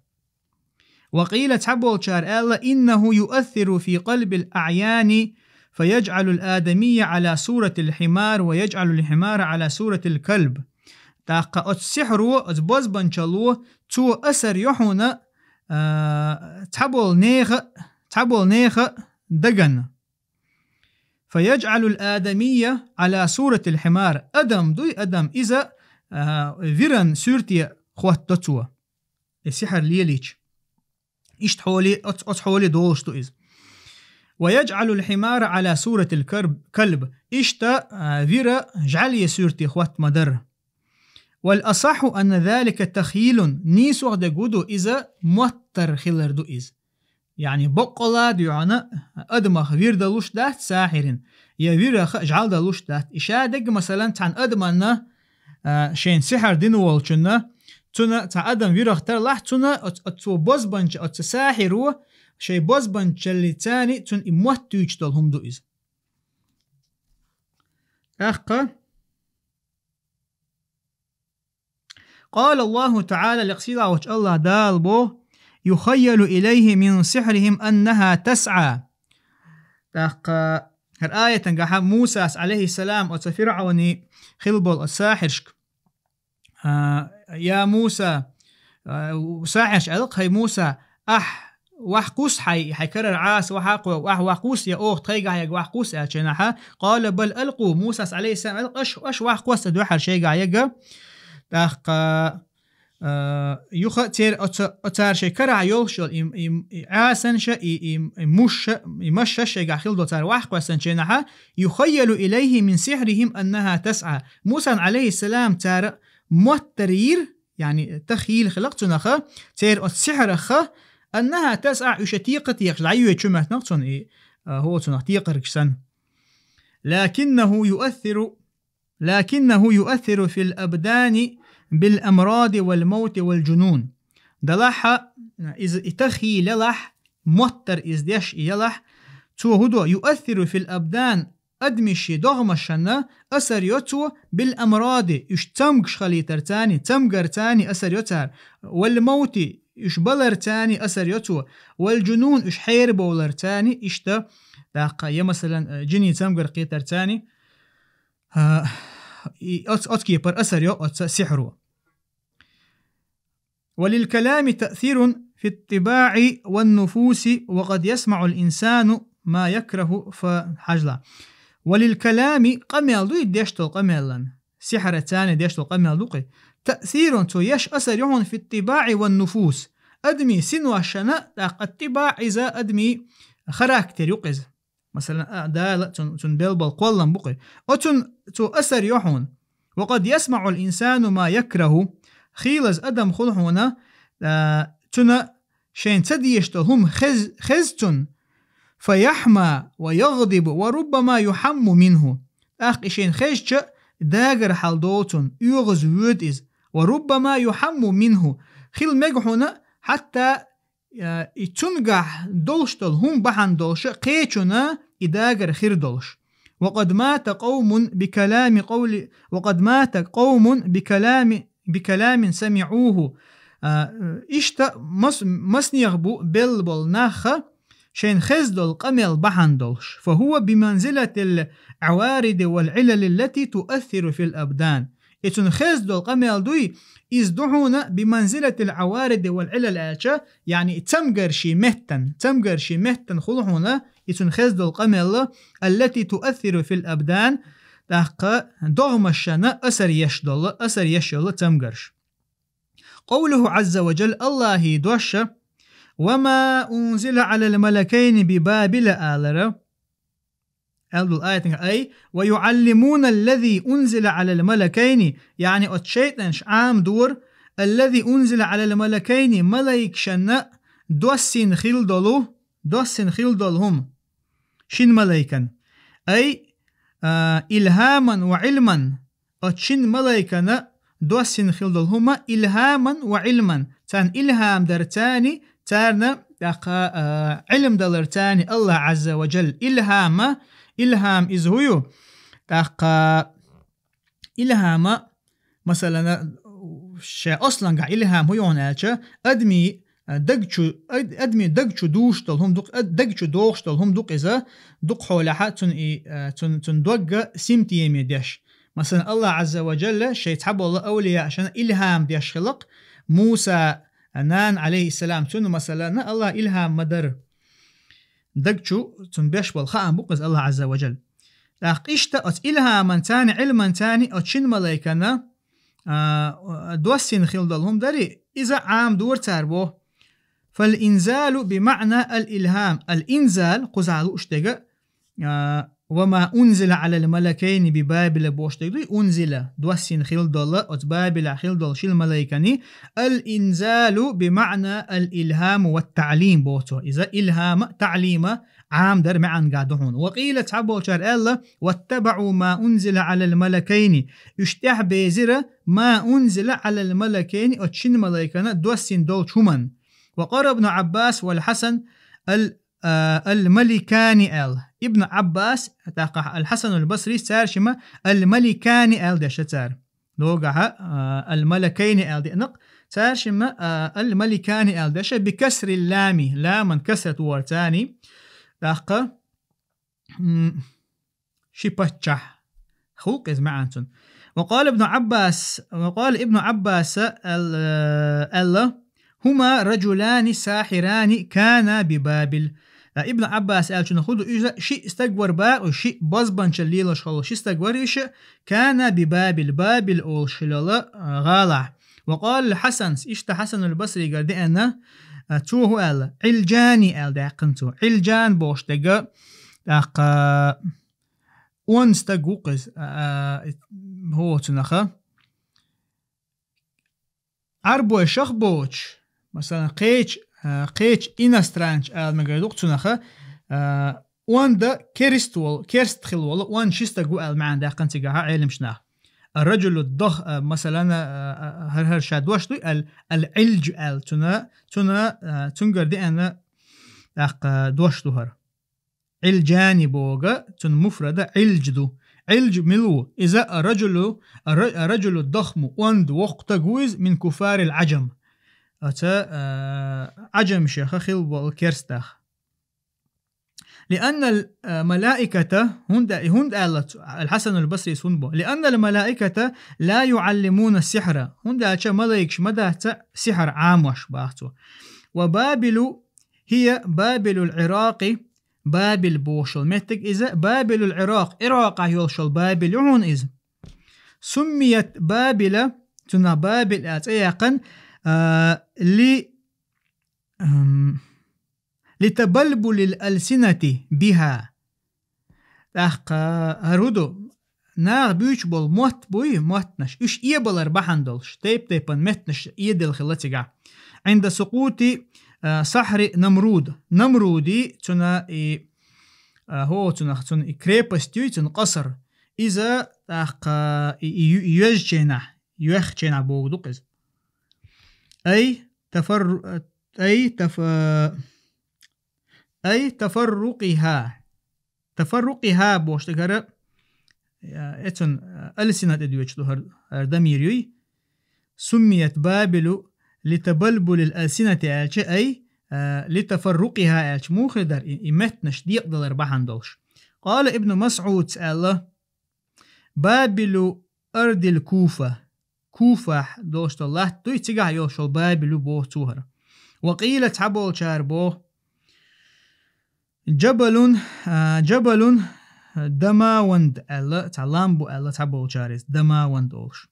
وقيل تحبول شار ألا إنه يؤثر في قلب الأعيان فيجعل الآدمية على صورة الحمار ويجعل الحمار على صورة الكلب تاقا السحر أتبوزبن شلو تو أسر يحونا تحبول نيخ دقن فيجعل الآدمية على صورة الحمار أدم دوي أدم إذا فيرن سورتي خوات دوتوا السحر ليليش حولي دولشتو إز ويجعل الحمار على صورة الكلب فيرا جعل سورتي خوات مدر والأصح أن ذلك تخيل نيس وغدا قدو إذا موتر خلر دو إز يعني بقلا ديوانا أدمخ فير دلوش دات ساحرين يا فيرا جعل دلوش دات إشادق مثلا تان أدمنا شين سحر دينو والشنا تنا تعدم فيرا اختار لح تنا أتو بوزبنج أتساحرو شي بوزبنج اللي تاني تن إموت يجدلهم دو إز قال الله تعالى لقصيدة وش الله دالبو يخيل إليه من سحرهم أنها تسعى الآية تنقح موسى عليه السلام وتفرعوني خلبول الساحرشك يا موسى وساحرش ألق هاي موسى وحقوس حيكرر عاس وحقوس يا أخت خيقا يا وحقوس أتشنحا قال بل ألقوا موسى عليه السلام ألق أش وحقوس أدوحر شيقا يقا يخ تير أتار شيء كرع يولشل عاسن شيء يمشى شيء خيل دوتار واحد وسن شينها يخيل إليه من سحرهم أنها تسعى موسى عليه السلام تار مترير يعني تخيل خلقت نخ تير السحر خ أنها تسعى يشتيقة يخل عيو يشمه نقصن هو تنحتيق ركسن لكنه يؤثر في الأبدان بالأمراض والموت والجنون دلحة إذا تخيل لح متر إزديش يلح تو هدو يؤثر في الأبدان أدمشي دغمشنا أسر يتو بالأمراض يشتمقش خليتر تاني تمقر تاني أسر يتر والموت يشبلر تاني أسر يتو والجنون يشحير بولر تاني إشتا داقا مثلا جني تمقر قيتر تاني أتكي بر أسر يو سحرو وللكلام تأثير في الطباع والنفوس وقد يسمع الإنسان ما يكره فحجلا وللكلام قميل دو يديشتو قميلا سحر تاني ديشتو قميل دوقي تأثير تو يش أسر يهون في الطباع والنفوس أدمي سنوى شناء الطباع إذا أدمي خراكتر يقز مثلا دالة تنبلبل قولا بقي تو أسر يهون وقد يسمع الإنسان ما يكره خيلز أدم خلحونا تنا شين تديشتو هم خزتن فيحمى ويغضب وربما يحم منه شين خزش داغر حالدوتن يغز ويدز وربما يحم منه خيل مجحونا حتى يتنقح دولشتل هم بحن دولش قيتنا إداغر خير دولش وقد مات قوم بكلام سمعوه إشتا مسنيغبو بلبل ناخا شين خزدل قمل بحندلش فهو بمنزلة العوارض والعلل التي تؤثر في الأبدان إتن خزدل قمل دوي إزدحونا بمنزلة العوارض والعلل آتشا يعني تمقر شي مهتن خلحونا إتن خزدل قمل التي تؤثر في الأبدان تحقا دغمشنا أسر يشدل تمقرش. قوله عز وجل الله دوش وما أنزل على الملكين ببابل آلرا الآية أي ويعلمون الذي أنزل على الملكين يعني أتشيطنش عام دور الذي أنزل على الملكين ملائك شنا دوسين خلدلهم شن ملائكا أي إلهاما وعلما أتشن ملائكنا دوسين خلدلهما إلهاما وعلما تان إلهام درتاني تارنا علم دلرتاني الله عز وجل إلهام إزهيو إلهام مثلا شيء أصلا إلهام هو هناك أدمي دقشو دوشتلهم دقشو دوشتلهم دق إذا دق حولها تن دوق سمتي يميدش مثلا الله عز وجل شيء تحب الله أولياء عشان إلهام ديش خلق موسى نان عليه السلام تن مثلا الله إلهام مدر دقشو تن بيش بالخام بقز الله عز وجل إشتا إلهاما تاني علما تاني أتشن ملايكنا دوسين خلدلهم داري إذا عام دور تاربو فالإنزال بمعنى الإلهام الإنزال قزعلو اشتغى وما أنزل على الملكين ببابل بوشتغى أنزل دوسين خلدل أتبابل خلدل شل ملايكني الإنزال بمعنى الإلهام والتعليم بوتو إذا إلهام تعليم عام در معن قادهون. وقيل تعبو شار الله واتبعوا ما أنزل على الملكين يشتح بيزر ما أنزل على الملكين أتشن ملايكنا دوسين دول شمن. وقال ابن عباس والحسن الملكان ابن عباس الحسن البصري سار شما الملكان دشتار لوقع الملكين دنق سار شما الملكان دش بكسر اللام لاما كسرت ورتاني دقة شبتشح خوق معانتون. وقال ابن عباس الله هما رجلان ساحران كانا ببابل. ابن عباس قال شنو خذوا شيء استكبر باء وشيء بزبن شليل شخلو شيء استكبر إيش كان ببابل أو شلال غالع. وقال الحسن إيش حسن البصري قال دي أنا توه قال علجاني قال ده قنتو علجان بوش دقا ونستقوقز هو تنخا عربو شخبوش مثلا قيش إنسترانش المقردوق تنخا واندا كيرست خلوال وان شستقو المعان ده قنتقاها علم شناه الرجل الضخ مثلا هر شادوش العلج تنقر دي أنا دوش هر علجاني بوغا تن مفردة علج ملو إذا الرجل الضخم واند وقت جوز من كفار العجم أتا عجم شيخ خلو الكرستاخ لأن الملائكة هند الحسن البصري سنبو لأن الملائكة لا يعلمون السحر هند أشا ملايكش مدى سحر عاموش باحتو. وبابل هي بابل العراق بابل بوشل متك إذا بابل العراق عراق يوشل بابل يعون إذا سميت بابل تنا بابل أتيقن لتبلبل الألسنة بها هرودو ناغ بيوش بول موتنش إش إيبالر بحندلش تيبن متنش إيدل خلتقع عند سقوط سحر نمرودي تنا هو تنا كريبستيو تن قصر إذا يوججنا بوغدوقز أي تفرقها بوش تقرأ اتن ألسنة ادوش هر دميريوي سميت بابل لتبلبل الألسنة أي لتفرقها مو خدر إمتنش ديق دلر بحندلش. قال ابن مسعود سأله بابل أرض الكوفة دوشت الله توي تيجا يوشل بابل بو توهر. وقيل تحبول شاربو جبل دماوند ألا تعلامبو ألا تعبول شارز دماوند أولش.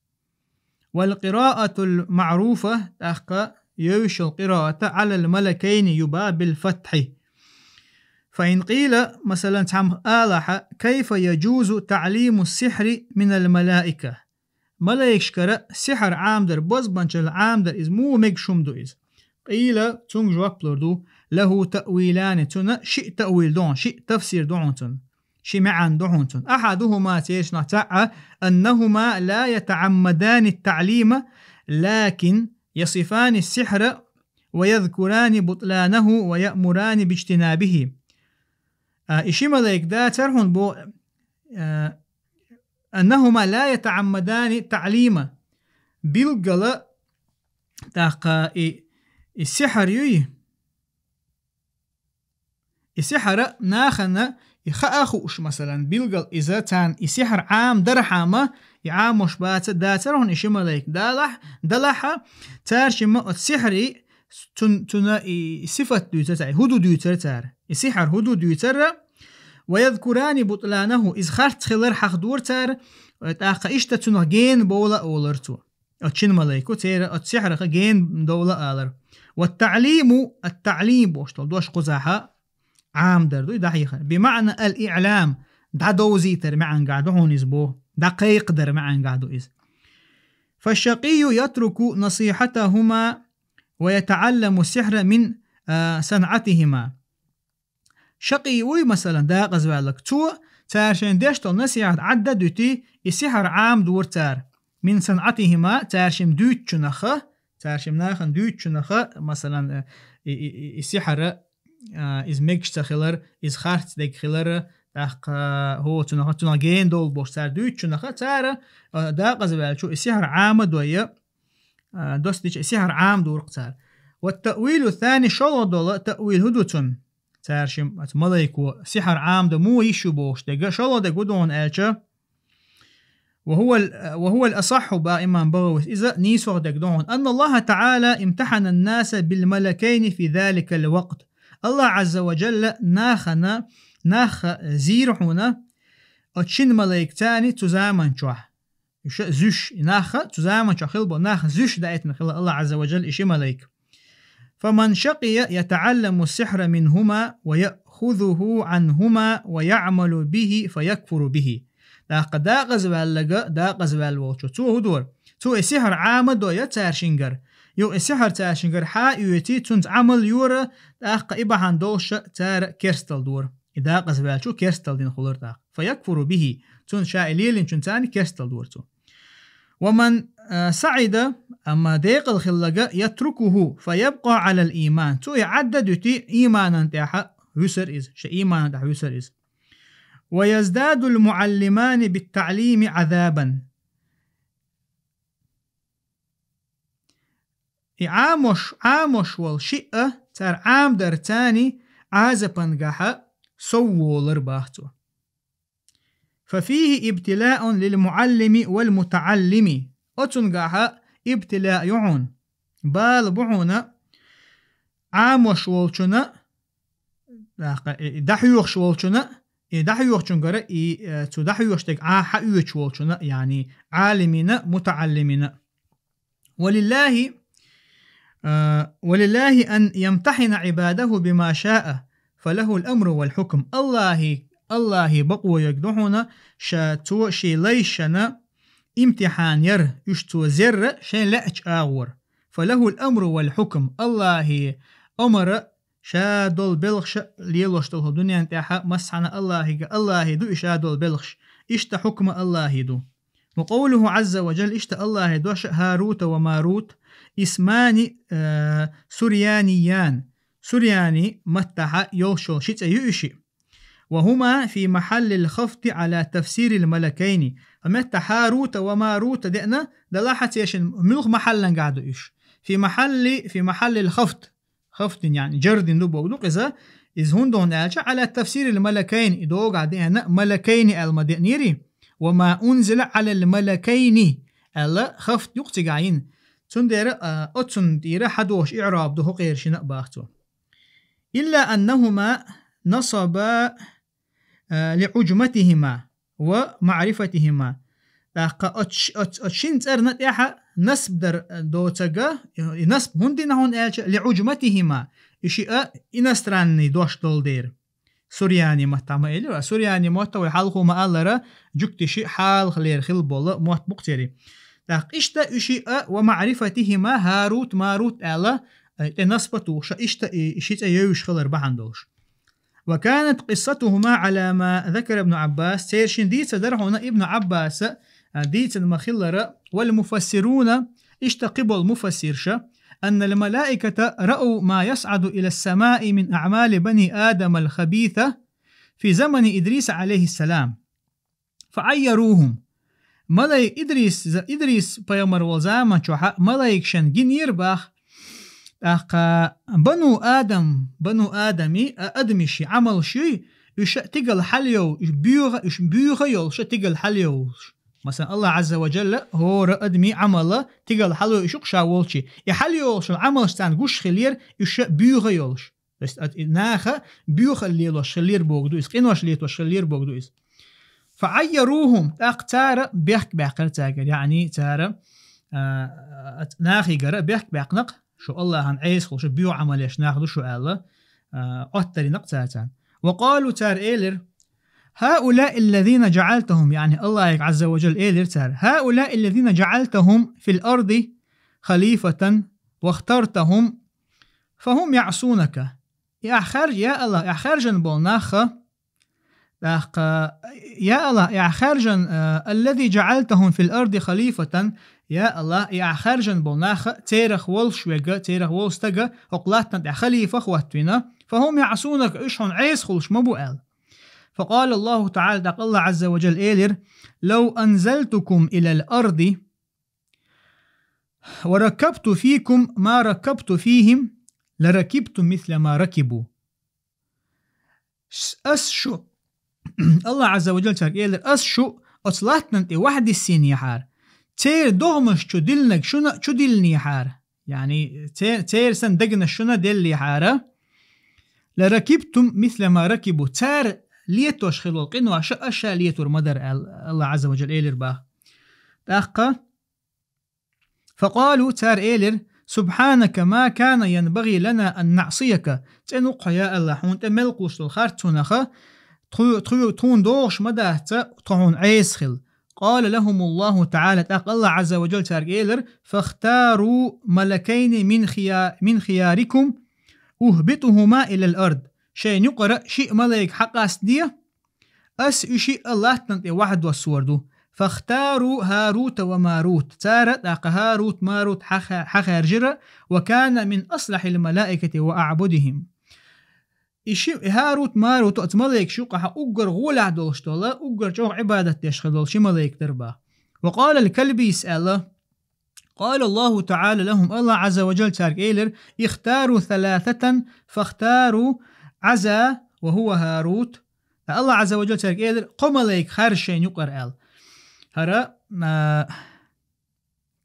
والقراءة المعروفة أخا يوش القراءة على الملكين يبا بالفتح. فإن قيل مثلا تعم آلح كيف يجوز تعليم السحر من الملائكة؟ ملائك شكرا سحر عامدر بوزبانشل عامدر إز مو مكشوم إز. قيل تون جواب لردو له تأويلان تون شيء تأويل دون شيء تفسير دون تون شيء معان دون تون. أحدهما تيشنا تعا أنهما لا يتعمدان التعليم لكن يصفان السحر ويذكران بطلانه ويأمران باجتنابه. إشي ملايك دا ترهن بو أنهما لا يتعمدان التعليم بالقلا تاقا السحر يوي السحر ناخنا يخاخوش مثلا بالقل إذا تان السحر عام درحامة يعام وشبات دا ترهن إشي ملايك دلح تارشم السحري تنا صفة دوتر هدو دوتر تار السحر هدو دوتر ويذكران بطلانه إذ خرت خلر حق دور تار تاقا إشتا تنا جين بولا أولرتو أتشين ملايكو تير السحر جين دولة آلر. التعليم بوشتل دوش قزاحة عام دردو دحيخة بمعنى الإعلام دا دوزي تر معن قاعدو هون إزبو دقيق در معن قاعدو إز. فالشقي يترك نصيحتهما ويتعلم السحر من صنعتهما. شقي وي مثلا دا قزوالك تو تارشين ديشتل نصيحة عدد دوتي السحر عام دور تار من صنعتهما تارشم دوت شنخة تارشم ناخن دوت شنخة مثلا السحر إز ميكشتا خلر إز خارت ديك خلر تاق هو تنخة جين دول بوش تار دوت شنخة تار دا قزوال شو السحر عام دوية دوست ديش السحر عام دور قتار. والتأويل الثاني شلو دول تأويل هدوتن تارشم ملايكو سحر عام دو مو يشو بوش دقا شلو دقو دون ألشا وهو الأصح بإمام بغوث إذا نيسوغ دقدون أن الله تعالى امتحن الناس بالملكين في ذلك الوقت. الله عز وجل ناخ زيرحونا أتشين ملايكتاني تزامن شوح زوش ناخ تزامن شوح خلبو ناخ زوش دايتنا خلال الله عز وجل إشي ملايك. فمن شقي يتعلم السحر منهما ويأخذه عنهما ويعمل به فيكفر به. دا غزوال لغا دا غزوال ووشو تو هدور تو السحر عامد ويا تارشنجر يو السحر تارشنجر حا يوتي تنت عمل يورا داق إباحان دوش تار كيرستل دور دا غزوال شو كيرستل دين خلور دا فيكفر به تن شائليل تنتاني كيرستل دور تو. ومن سعد أما ديق الخلقة يتركه فيبقى على الإيمان تو يعدد يتي إيمانا تاحا يسر إز شا إيمانا تاحا يسر إز. ويزداد المعلمان بالتعليم عذابا. عامش والشئة تر عام در تاني عازبا قاحا سوو لرباهتو. ففيه ابتلاء للمعلم والمتعلم أتن قاحا ابتلاء يعون بال بعونا عامش والشنا دحيوخ والشنا دحيوخ چونگره تو دحيوخ تك حيوخ والشنا يعني عالمين متعلمين. ولله أن يمتحن عباده بما شاء فله الأمر والحكم. الله بقوة يقدحنا شاتو شي ليشنا امتحان ير يشتو زر شي لأج آور فله الأمر والحكم. الله أمر شادول بلخش ليلوش تلو دنيا انتحا مسحنا الله دو شادول بلخش اشت حكم الله دو. وقوله عز وجل اشت الله دوش هاروت وماروت اسمان سريانيان سرياني متحا يوشو شيت يؤشي وهما في محل الخفت على تفسير الملكين. فمتى هاروت وماروت دقنا دلاحة يشن ملوخ محلا قاعدو إيش في محل الخفت خفت يعني جرد ندوب وقدوق إذا هندون آلشا على تفسير الملكين إدو قاعدين ملكين المدنيري وما أنزل على الملكين ألا خفت يقتقعين تندير أتندير حدوش إعراب دهو قيرشنا باختو إلا أنهما نصبا لعجمتهما ومعرفتهما تاقا اتشين ترنت احا نسب در دوتاقا نسب هندين هون لعجمتهما اشياء انستراني دوش دول دير سورياني مهتما إلي سورياني مهتا ويحالخو ما ألرا جكتشي حال خلير خل بولا مهت بقتري تاق اشتا اشياء ومعرفتهما هاروت ماروت ألا نسبتو اشتا اشيتا يوش خلر بحندوش. وكانت قصتهما على ما ذكر ابن عباس تيرشين ديت درهنا ابن عباس ديت المخلرة والمفسرون اشتقبوا المفسرش أن الملائكة رأوا ما يصعد إلى السماء من أعمال بني آدم الخبيثة في زمن إدريس عليه السلام فعيروهم ملايك إدريس بيامر وزاما شوحا ملايك شن جنير باخ بنو آدمي أدمشي عمل شيء يش تقل حليو بيوغ يول ش تقل حليو مثلا الله عز وجل هو أدمي عمله تقل حليو يشق شاولشي يحليو شو عمل ستان قش خلير يش بيوغ يولش بس ناخه بيوغ الليلو شلير بوغدويس قينوش ليتو شلير بوغدويس فعيروهم تارة بيحك بيحقر تاقر يعني تارة ناخي قرأ بيحك بيحقنق شو الله هن عيس شو بيو عمليش ناخدو شو الله أتري نقطاتان. وقالوا تار إيلر هؤلاء الذين جعلتهم يعني الله عز وجل إيلر تار هؤلاء الذين جعلتهم في الأرض خليفة واخترتهم فهم يعصونك يا خارج يا الله يا خارجا بولناخ يا الله يا خارجا الذي جعلتهم في الأرض خليفة يا الله يا خارجا بولناخ تيرخ والشوغا تيرخ والستغا وقلاتنا خليفة خواتنا فهم يعصونك إيشون عيس خلش مبوئل. فقال الله تعالى الله عز وجل إيلر لو أنزلتكم إلى الأرض وركبت فيكم ما ركبت فيهم لركبتم مثل ما ركبوا أسشو الله عز وجل تار إيلر أسشو أطلعتنا انت واحد السين يحار تير دوغمش شو دلنك شو دلني يحار يعني تير سن دقنا شو دل يحار لركبتم مثل ما ركبوا تار ليتوش خلول قنوا أشا ليتور مدر الله عز وجل إيلر باه تأقى فقالوا تار إيلر سبحانك ما كان ينبغي لنا أن نعصيك تنقى يا الله حون تملقوش الخارتونخ تون دوغش مدهت تون عيسخل. قال لهم الله تعالى تأقى الله عز وجل تار إيلر فاختاروا ملكين من خياركم أهبطهما إلى الأرض شيء يقرأ شيء ملايك حقاس دي شيء الله تنطي واحد والسوردو فاختاروا هاروت وماروت تارت هاروت ماروت حخر جرى وكان من أصلح الملائكة وأعبدهم هاروت ماروت أتملايك شوقها أقر غولع دوشتولا أقر جوع عبادة يشغل شي ملايك تربا. وقال الكلبي يسأله قال الله تعالى لهم الله عز وجل تارك إيلر اختاروا ثلاثة فاختاروا عزا وهو هاروت الله عز وجل تارك إيلر قم ليك خارشين يقر آل هرا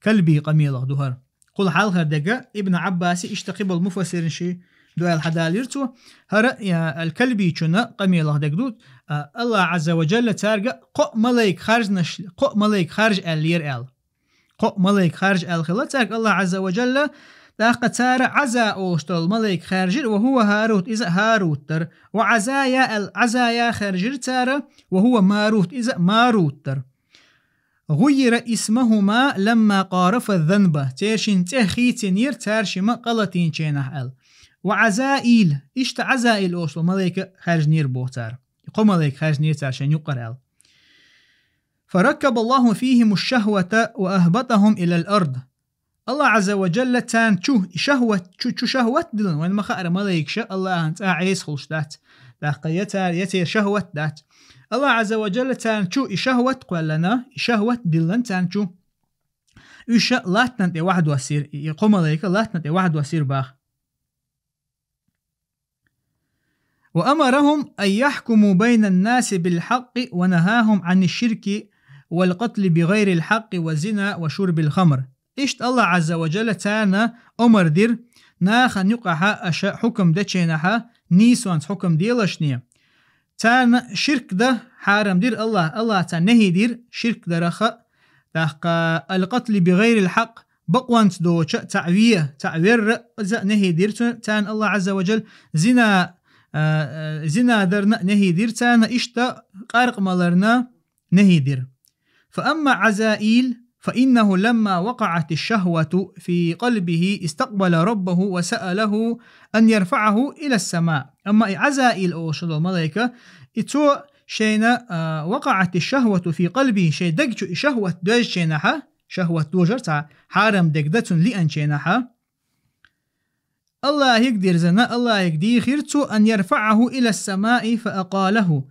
كلبي قميلة دهر قل حالها دقا ابن عباسي اشتقب المفسرين شي دوال حداليرتو هرا يا الكلبي چنا قميلة دقدود الله عز وجل تارك قم ليك خارج آلير آل قو ملاك خارج الخلات الله عز وجل لاقى تار عزا أوشتل ملاك خارج وهو هاروت إذا هاروتر وعزايا خارج تار وهو ماروت إذا ماروتر غير اسمهما لما قارف الذنب تيرشين تخيتين ير تارشما قلتين چينه ال وعزائيل اشت عزائيل أوشتل ملاك خارج نير بوتر قو ملاك خارج نير تارشين يقر ال فركب الله فيهم الشهوة وأهبطهم إلى الأرض الله عز وجل تان شهوة دلن وين ما خأر ملايك الله أنت عيس خلش دات يتير شهوة دات الله عز وجل تان شهوة قول لنا شهوة دلن تان لا تنتي واحد وسير يقوم ملايك لا تنتي واحد وسير باخ. وأمرهم أن يحكموا بين الناس بالحق ونهاهم عن الشرك والقتل بغير الحق والزنا وشرب الخمر. إشت الله عز وجل تانا أمر دير ناخا نقحا أشا حكم دچينها نيسوانس حكم ديلشنية تان شرك ده حارم دير الله تان نهي دير شرك درخ تحقى القتل بغير الحق بقوانت دوش تعوير نهي دير تان الله عز وجل زنا درنا نهي دير تان اشتا قارق مالرنا نهي دير. فأما عزائيل فإنه لما وقعت الشهوة في قلبه استقبل ربه وسأله أن يرفعه إلى السماء. أما عزائيل أو شلو ملائكة إتو شينا وقعت الشهوة في قلبه شي دق شهوة دوج شينها شهوة دوجر تاع حارم دقدتن لأن شينها الله يقدر زنا الله يقدر خيرتو أن يرفعه إلى السماء فأقاله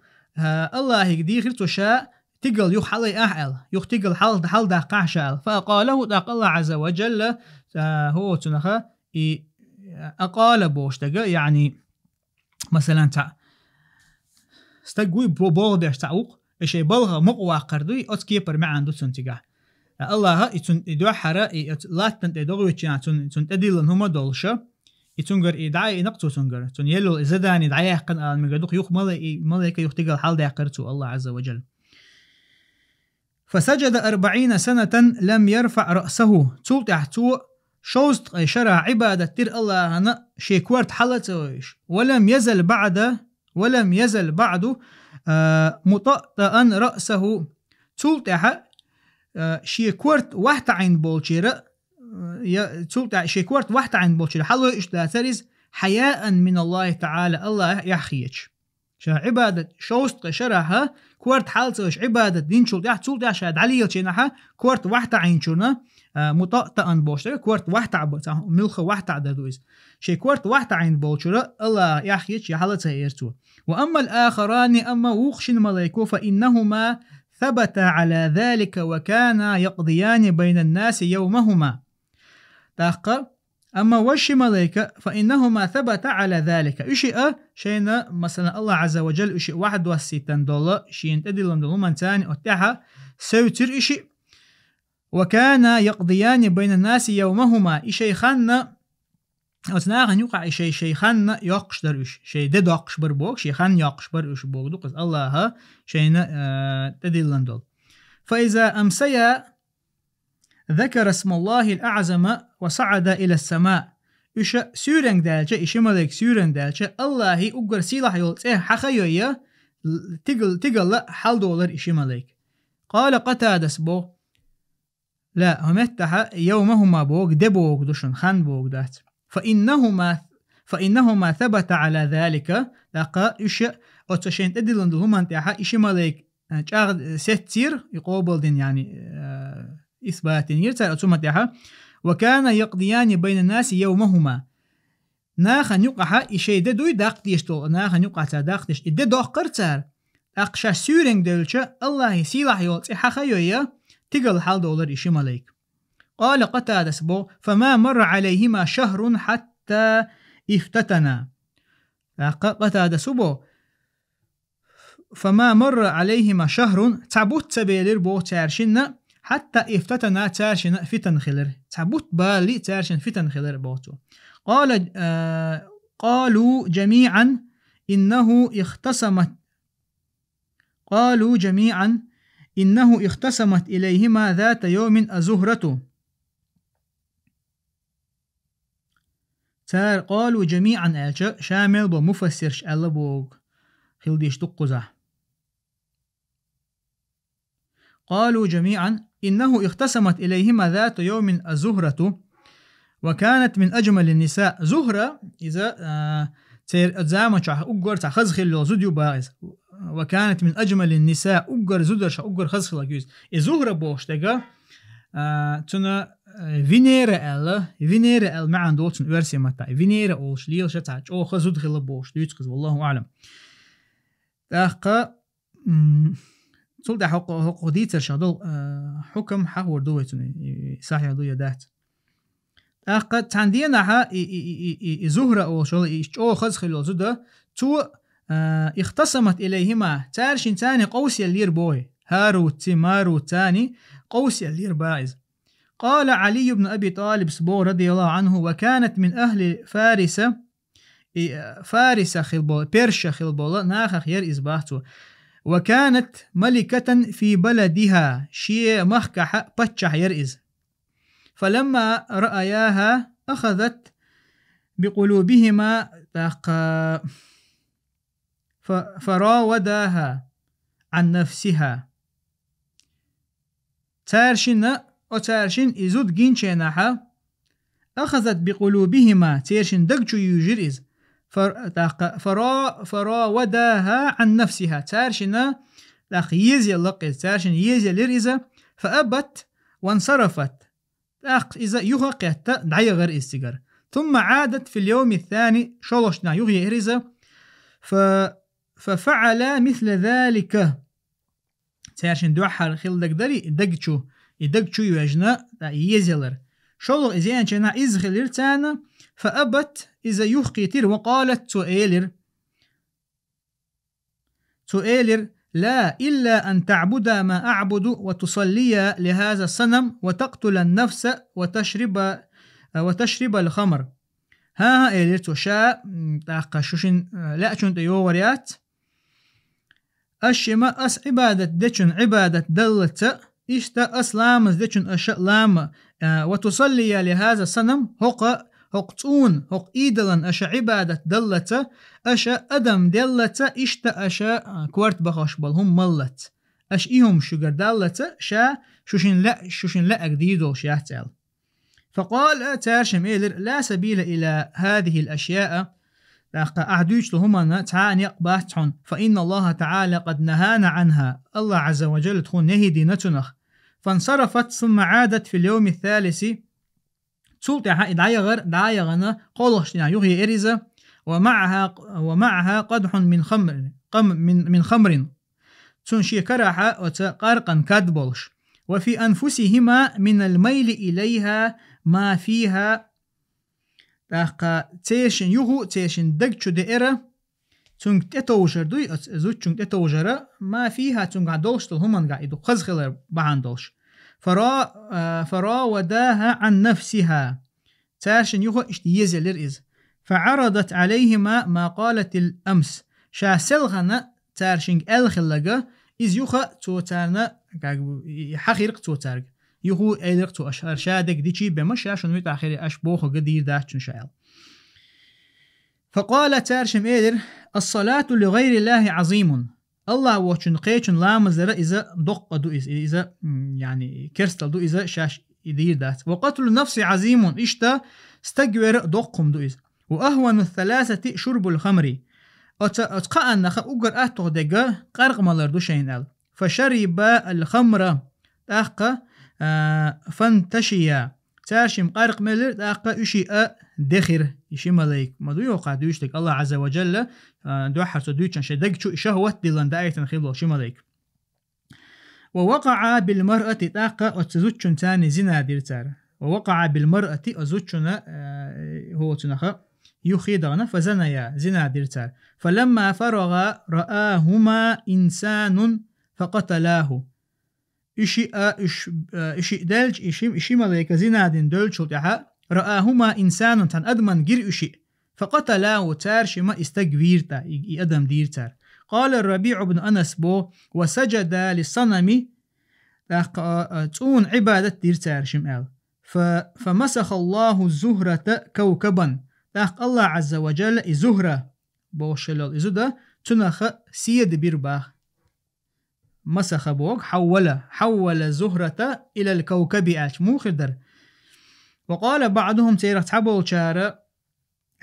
الله يقدر خيرتو شاء تقل يخ حلي أحل يخ تقل حل داقع شال فأقاله داق الله عز وجل هو تنخا أقال بوش تقل يعني مثلا تاع استقوي بولدش تعوق إشي بلغ مقوى قردوي أتكيبر ما عنده تنتقع الله يدوح حرا لاتن تدوغي تن تديلن هما دولشة يتنقر إدعاء نقطو تنقر تن يلو إزدان إدعاء يحقن المقدوق يخ ملائكة يختقل حال داقرتو الله عز وجل. فسجد 40 سنة لم يرفع رأسه تول تحتو شوست شرع عبادة تير الله هنا شيكورت حلتوش ولم يزل بعد مطأطئا رأسه تول تح شيكورت واحد عين بولشيرة تول تح شيكورت واحد عين بولشيرة حلو إشتاتريز حياء من الله تعالى الله يحخيش عبادة شوست شرعها كورت حالتوش عبادة دين شول تح شاد علي يلشينها كورت واحد عين شورنا مطأطئا بولشيرة كورت واحد عبادة ملخ واحد عددويز شي كورت واحد عين بولشيرة الله يحخيش يحلتها إيرتو. وأما الآخران أما وخشن ملايكو فإنهما ثبت على ذلك وكان يقضيان بين الناس يومهما. تاقى أما وش ملايكة فإنهما ثبت على ذلك إشياء شينا مثلا الله عز وجل إشي $61 شين تدلن دلومان تاني أتاها سوتر إشي وكان يقضيان بين الناس يومهما إشي خانا أثناء يقع شيء خان يقشدر إيش شيء ده دقشبر بوك شيء خان يقشبر إيش بوك دوقس الله شيء تدلن دول. فإذا أمسيا ذكر اسم الله الأعظم وصعد إلى السماء إيش سورن دالجة إيش ملك سورن دالجة الله أقر سلاح يلت حخيويا تقل $1 إيش ملك. قال قتادس بو لا همتها يومهما بوك دبوك دوشن خان بوك دات فإنهما ثبت على ذلك لقى إيش أتشين تدلن دلهم أنتها إيش مالك جاغد ستير يقابل دين يعني إثبات يرتل أتومتها وكان يقضيان بين الناس يومهما ناخن يقع إشي دوي داقتيش طول ناخن يقع تداقتيش إدى داقرتر أقشا سورين دلشة الله سيلاح يولت حخيويا تقل $1 إيش مالك. قال قتادة بو فما مر عليهما شهر حتى افتتنا. قتادة بو فما مر عليهما شهر تعبوت سبيلر بو تارشنا حتى افتتنا تارشنا فتن خلر تعبوت بالي تارشن فتن خلر بوتو. قالوا جميعا إنه اختصمت إليهما ذات يوم أزهرته. قالوا جميعا شامل بمفسرش ألا بوغ خلديش تقزه. قالوا جميعا إنه اختصمت إليهما ذات يوم الزهرة وكانت من أجمل النساء. زهرة إذا زامن أقر تخزخل لو زديو باغز وكانت من أجمل النساء أقر زدرش أقر خزخل لجوز الزهرة بوشتغا تنا فينيرا ال ما عندوش ورسي متى فينيرا أوش ليل شتاج أو خزود خلا بوش ليتقز والله أعلم. تاقا سلطة حق ديتر شادل حكم حور دويتوني صحيح دوية دات. تاقا تاندينا ها زهرة أو شغل أو خز خلا زودا تو اختصمت إليهما تارشين تاني قوسي اللير بوي هاروت ماروت تاني قوسي اللير باعز. قال علي بن أبي طالب سبو رضي الله عنه وكانت من أهل فارس فارس خلبول بيرشا خلبول ناخخ ير إزباحتو. وكانت ملكة في بلدها شيء مخكح بتشح يرئز. فلما رأياها أخذت بقلوبهما فراوداها عن نفسها. تارشن وتارشن إزود جينشيناها أخذت بقلوبهما تارشن دقشو يجرئز فراوداها عن نفسها. تارشن يزي اللقز تارشن يزي لرئزة فأبت وانصرفت إذا يغقيت دعي غير استقر. ثم عادت في اليوم الثاني شلشنا يغي إرزة ففعل مثل ذلك. تارشن دوحر خيل دقدري دقشو يوجنا يزيلر شلغ إزيان شنا إزغلر تانا فأبت إذا يخقيتر وقالت تؤيلر لا إلا أن تعبد ما أعبد وتصلي لهذا الصنم وتقتل النفس وتشرب الخمر. ها إيلر توشا تاقشوشن لا شنت يوريات أشما أس عبادة دچن عبادة دلت إشتا أسلام دچن أشلام وتصلي لهذا الصنم هقتون هق إيدلن أشا عبادة دلت أشا أدم دلت إشتا أشا كوارت بخش بالهم ملت أش إيهم شجر دلت شا شوشن لا أقديدو شيحتال. فقال تارشم إيلر لا سبيل إلى هذه الأشياء أعدوش لهما تعاني قباحتهم فإن الله تعالى قد نهانا عنها. الله عز وجل تكون نهدي نتنخ. فانصرفت ثم عادت في اليوم الثالث تلتها دعايغنا قولشنا يغي إرزة ومعها قدح من خمر تنشي كرحة وتقارقا كادبولش. وفي أنفسهما من الميل إليها ما فيها تيشن يغو تيشن دقشو دائرة تنك تتوجر دوي أزود تنك تتوجر ما فيها تنك عدولش تلهمان قاعدو خزخلر بعندولش. فراوداها عن نفسها تاشن يغو اشتيزي لرئز. فعرضت عليهما ما قالت الأمس شاسلغنا تارشن الخلقة إز يخا توتارنا حقيرق توتارق يغو ايلق تو اشهر شادك ديشي بمشاشن ويت اخري اش بوخو قدير داشن شايل. فقال تارشم ايلر الصلاة لغير الله عظيم. الله وشن قيشن لامزر إذا دق دو إذا يعني كرستل دو إذا شاش يدير دات. وقتل النفس عظيم إشتا استجور دقهم دو إذا. وأهون الثلاثة شرب الخمر أتقى أن أجر أتو دقا قرق مالر دو شين أل. فشرب الخمر تاقى فانتشيا تاشم قارق ملر تاقى اشياء دخر يشي ملايك ما دو يوقع دوشتك الله عز وجل دو حرص دوشن شدق شهوة دلان دايتن خيلو شي ملايك. ووقع بالمرأة تاقى وتزوجن تاني زنا ديرتار. ووقع بالمرأة أزوجن هو تنخ يخيدغنا فزنيا زنا ديرتار. فلما فرغ رآهما إنسان فقتلاه. إشي دلج إشي ملايك زنادين دلج شلتها رآهما إنسان تن أدمن جير إشي فقتلاه تارش ما استقويرتا أدم ديرتار. قال الربيع بن أنس بو وسجد للصنم تون عبادة ديرتار شمال فمسخ الله الزهرة كوكبا الله عز وجل الزهرة بو شلال إزودا تنخ سيد بيرباخ مسخ بوك حول الزهرة إلى الكوكب مو خدر. وقال بعضهم تيرا تعبوا الشارع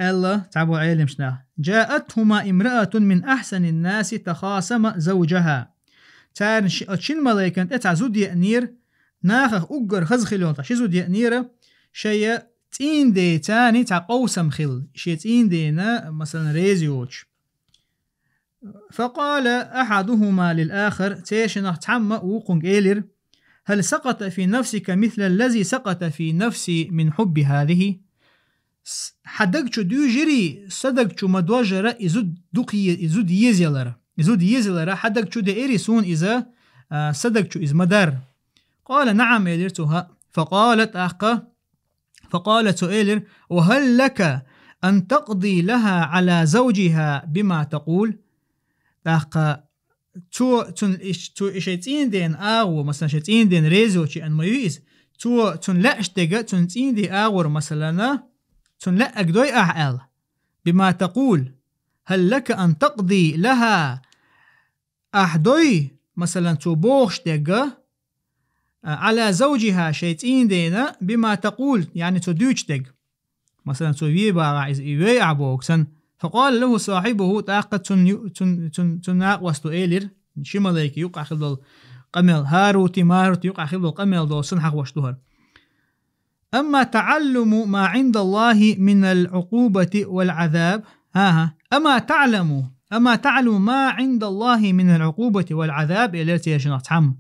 الله تعبوا علم شنا جاءتهما امرأة من أحسن الناس تخاصم زوجها تار شين ملايكن اتعزود يأنير ناخخ أجر خزخلون تشيزود يأنير شيء تين دي تاني تعقوسم خل شيء تين دينا مثلا ريزيوش. فقال أحدهما للآخر تيشنخ تعمى وقنق إيلر هل سقط في نفسك مثل الذي سقط في نفسي من حب هذه؟ حدقشو ديو جري صدقشو مدوجرة إزود يزيلر حدقشو دي إيريسون إذا صدقشو إز مدار. قال نعم إيلرتها. فقالت إيلر وهل لك أن تقضي لها على زوجها بما تقول تاق تو إشتين دين آغو مثلا إشتين دين ريزو شي أن ميويز تو لا اشتغى تين دي آغور مثلا لا أقدوي أعقل بما تقول هل لك أن تقضي لها أحدوي مثلا تو بوغشتغى على زوجها شيتين دينا بما تقول يعني تو دوشتغ مثلا تو ويبا إيوي عبوكسن. فقال له صاحبه طاقة تناق وستو إيلر شماليك يقع خلال قمل هاروتي ماروتي يقع خلال قمل دو سنحق وشتوهر. أما تعلم ما عند الله من العقوبة والعذاب أما تعلم ما عند الله من العقوبة والعذاب إليرتي يشنط حم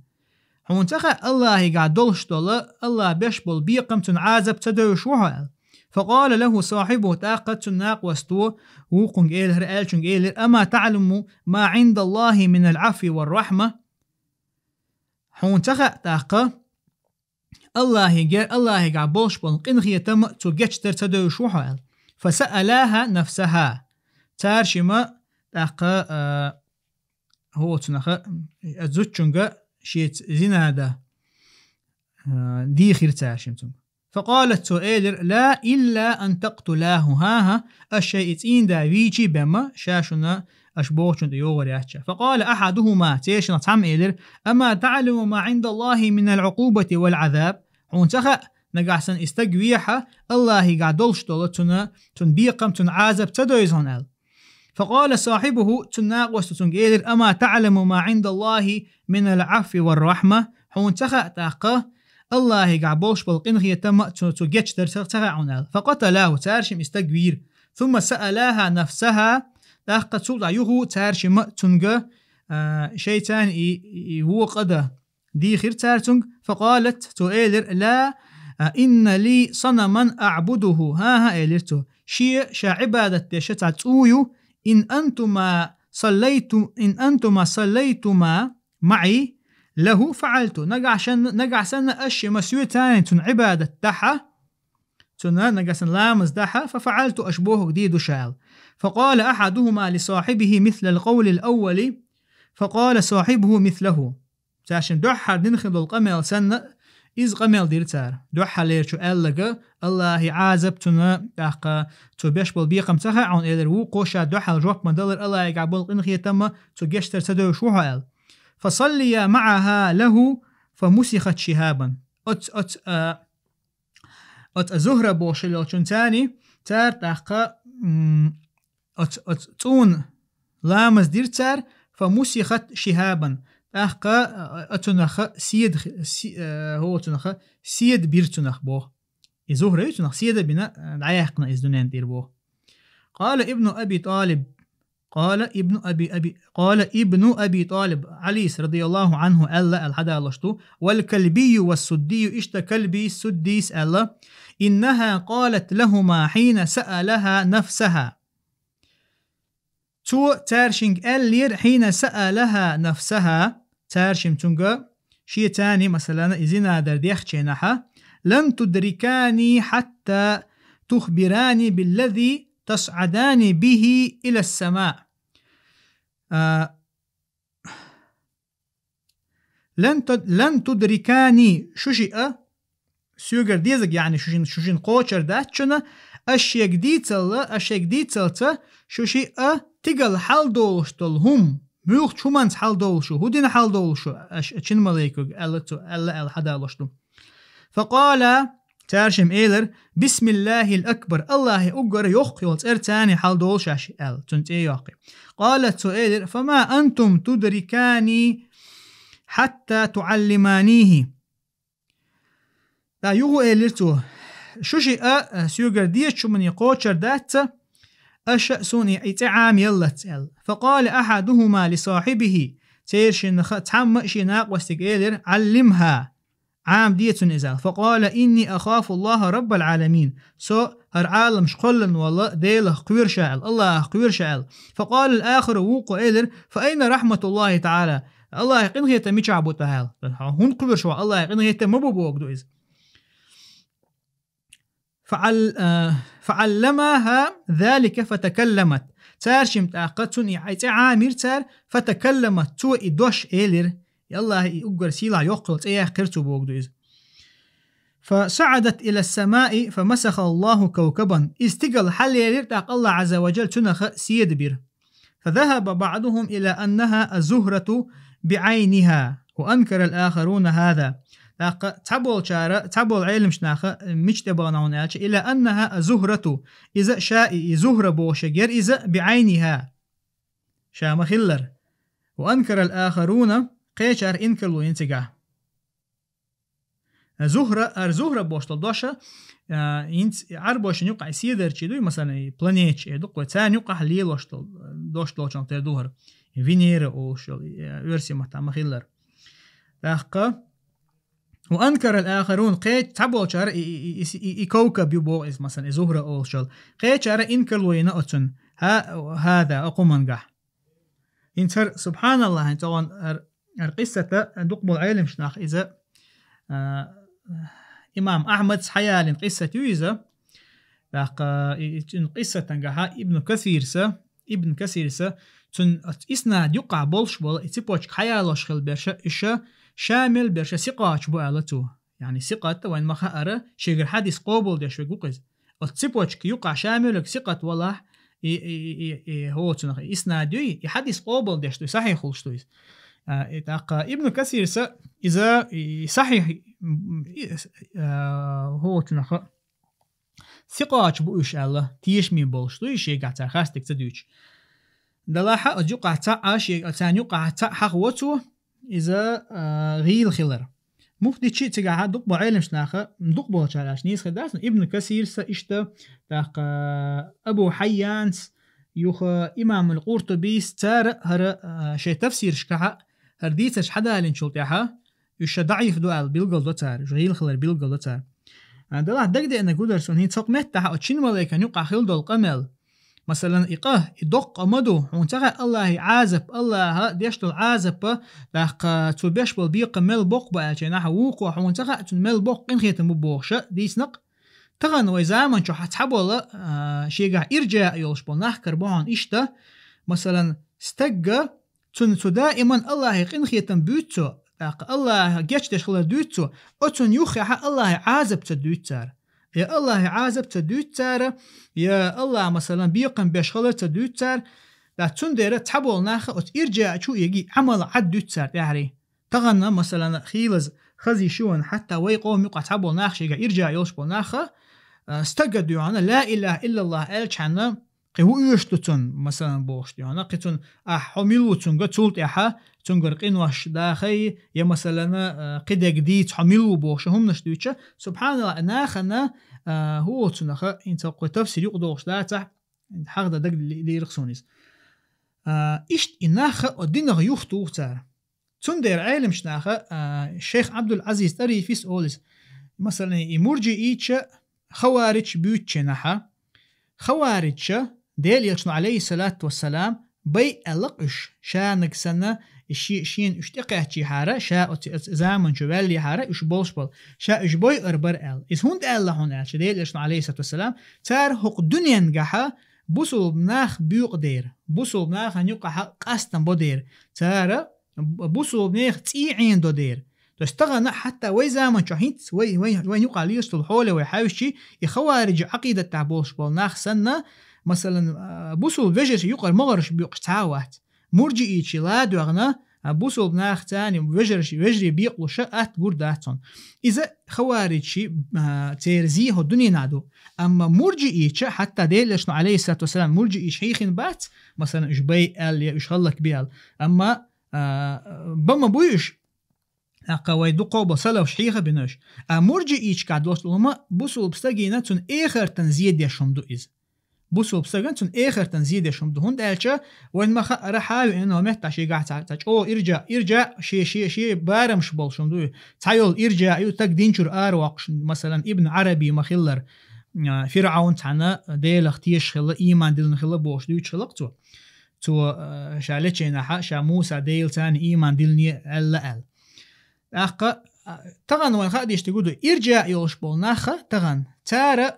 حونتخى الله قاعد دولشتول الله بيشبل بيقم تنعذب تدوش وحال. فقال له صاحبه طاقة تناق وستو وقنج إيلر ألشنج إيلر أما تعلم ما عند الله من العفو والرحمة حونتخى طاقة الله قاعد بولشبل قنخية تم تجتر تدوش وحال. فسألاها نفسها تارشما طاقة هو تنخى أزوتشنجا شيت زنادا دي خير تاشمتم. فقالت سؤالر لا إلا أن تقتلاه الشيئتين دا ويجي بما شاشنا أشبوشن يوغرياتشا. فقال أحدهما تيشنا تعم إيلر أما تعلم ما عند الله من العقوبة والعذاب عنتخى نقعسن استقويحة الله قعدولش دولتنا تنبيقم تنعازب تدويزهن أل. فقال صاحبه تناقوس تنقيلر أما تعلم ما عند الله من العفو والرحمة عنتخى تاقه الله قعبوش بالقنخية تم تجتش ترتغى عنال. فقتلاه تارشم استقوير ثم سألاها نفسها تاقه تسوضع يهو تارشم تنقى شيطان هو قده دي خير تارتنق. فقالت تؤيلر لا إن لي صنما أعبده إيلرتو شيء شعبادة تشتع تؤيو إن أنتما صليتما معي له فعلت نقعسن أشي مسوي تاني تن عبادة دحا تن نقعسن لامز دحا ففعلت أشبوه جديد شال. فقال أحدهما لصاحبه مثل القول الأول فقال صاحبه مثله تاشن دحا ننخل القمل سنة إذ قمل ديرتار دحا ليرشو ألقى الله عازب تن تحقى تبيش بالبيقم تخا عن إلر وقوشا دحا الجواب مدلر الله يقعبول قنخي تم تجشتر تدو شوها أل. فصلي معها له فمسخت شهابا أت زهرة بوشلو تاني تار تحقى تون لامز ديرتار فمسخت شهابا تحقى أتنخ سيد هو تنخ سيد بيرتنخ بوه زهرة تنخ سيد بنا العيقنا إزدنان دير بوه. قال ابن أبي طالب علي رضي الله عنه ألا الحدا لشتو والكلبي والسدي إشت كلبي سديس ألا إنها قالت لهما حين سألها نفسها تو تارشنج ألير حين سألها نفسها تارشم تنجا شي تاني مثلا إذن درديخ چينها لن تدركاني حتى تخبراني بالذي تصعدان به إلى السماء. لن تدركاني شوشي سيوغر ديزك يعني شوشين قوشر داتشنا أشياء ديتل شوشي تيغل حال دولشتلهم ملوخ شومانس حال دولشو هودين حال دولشو أشين ملايكو ألا الحدا لشتو. فقال تارشم إيلر بسم الله الأكبر الله أقر يوخ يولت إرتاني حال دولشاش أل تنتي يوخي. قالت إيلر فما أنتم تدركاني حتى تعلمانيه. لا يوغو إيلرتو شوشي سيوغر ديش شو من يقوشر دات أشأسوني إتعام يلت أل. فقال أحدهما لصاحبه تيرشن تحمق شناق واستقيلر علمها عام ديتون إزال. فقال إني أخاف الله رب العالمين العالم شقلن والله ديله قوير شاعل الله قوير شاعل. فقال الآخر ووقو إيلر فأين رحمة الله تعالى الله يقين هي تميش عبو تهال هون قوير شو الله يقين هي تمبو بوقدو إز. فعلمها ذلك فتكلمت تارشم تاقتون عيت عامر تار فتكلمت تو إدوش إيلر يالله يقر سيلا يقلت قرتو بوغدوز. فصعدت إلى السماء فمسخ الله كوكبا استقل حل يرتاق الله عز وجل تنخ سيدبر. فذهب بعضهم إلى أنها الزهرة بعينها وأنكر الآخرون هذا. تعبول علم شناخة مش تبغنون إلى أنها زهرة إذا شاء زهرة بوشجر إذا بعينها شام خلر. وأنكر الآخرون قيشار إنكرلو ينتقع زهرة بوشتل دوشة عربوش يقع سيدر شدوي مثلا بلانيتش يدق وتان يقع ليلوشتل دوشتلو شان تردوهر فينير أو شو يرسي محتام خلر. وأنكر الآخرون قيت تعبوا شار كوكب يبوغ مثلا زهرة أو شل قيت شار إنكر لوينا أتن هذا أقومنجح إنتر سبحان الله طبعا القصة دقبل علم شناخ إذا إمام أحمد حيال قصة يوزا قصة تنجحها ابن كثير تن إسناد يقع بولش بول إتبوش حيالوش خل برشا إشا شامل برشا ثقة بو علتو يعني ثقة وين ما خأر شيء حديث قابل دش وجوكز التبوش يقع شامل ثقة والله هو تنخ إسنادي يحدث قابل دش صحيح خلصتويس. ابن كثير إذا صحيح هو تنخ ثقة بو إيش الله تيش مي بولشتوي شيء قاعد خاستك تدوش دلاحة أجوقع تاع شيء ثاني يقع تاع حقوته إذا غيل خلر مفدي شيء تجاه دقبو علم شناخة دقبو شالاش نيس خداس ابن كثير سإشتا تاق أبو حيان يوخ إمام القرطبي ستار هر شيء تفسير شكها هرديتش حدا لنشلتها يش ضعيف دوال بيلقل دوتار غيل خلر بيلقل دوتار دلاح دقدي أنا قدرسون هي تقمت تاع أتشين ملاك يقع خيل دول قمل مثلا إقاه يدق أمدو ونتغى الله عازب الله ديشتو عازب لق تبيش بالبيق مل بوق بأجناح وقوح ونتغى مل بوق إن خيت مبوخش ديسنق تغن ويزامن شو حتحبوا شيء إرجاع يولش بناح كربون إشتا مثلا استجى تن دائما الله إن خيت بيتو لق الله جيش تشغل دوتو أتن يخيح الله عازب تدوتار يا الله عازب تدوتار يا الله مثلا بيقن بيشغل تدوتار لا تندر تحبول ناخ وترجع شو يجي عمل عد دوتار يعني تغنى مثلا خيلز خزي شون حتى ويقوم يقع تحبول ناخ شيء يرجع يوشبول ناخ استجد يعني لا إله إلا الله ألشنا قهو يشتتن مثلا بوشت يعني قتن حملو تنقى تولت إحا تنقر قنوش داخي يا مثلا قد جديد حملو بوش هم نشتويتش سبحان الله ناخنا هو تنخ انت قو تفسير يقدوش داتا حق دق اللي يرخصونيس إشت إناخ ودينغ يختو تار تندر عالم شناخ الشيخ عبد العزيز تري فيس أوليس مثلا يمرجي إيتش خوارج بيوتش نحا خوارج ديل يشنو عليه الصلاة والسلام بي ألقش شانك سنة الشين اشتقه تي حارة شا زامن شوالي حارة اش بولش بول شا اش بوي اربر ال is هوند الله هون ديل يشنو عليه الصلاة والسلام تار حق دنيا نجحا بوصل بناخ بيوق دير بوصل بناخ نيوقع قاستن بودير تار بوصل بناخ تيعين دو دير تستغنى حتى وي زامن شهيت وين يقع ليش الحول ويحاول شيء يخوارج عقيدة تعبوش بول ناخ سنة مثلا بوصل فيجر يقع مغرش بيوق تعاوات مرجئي شلاد وغنا بوصل بناخ تاني وجري بيقلو شقات بورداتون إذا خوارج شي تيرزيه الدنيا نادو أما مرجئي حتى ديل شنو عليه الصلاة والسلام مرجئي شيخين بات مثلا إشبي قال يشغلك بيال أما بما بويش قوي دقو بصلا وشيخة بنوش مرجئي كعدوش لما بوصل بستجينا تون آخر تنزيد يشمدو إذ بوصل بسجن تون آخر تنزيد يشوم دهون دالشة وين ما خ رحاول إنه مهتع شيء قاعد تاج إرجع شيء بارمش بول شوم دوي تعيل إرجع يتك دينشر أروق مثلا ابن عربي مخلر فرعون تاعنا ديل اختيش خلا إيمان ديل نخلا بوش دوي خلقته تو شالتشينا حق شا موسى ديل تاني إيمان ديلني أل أخ تغن وين خاديش تقولوا إرجع يوش بول ناخ تغن تارا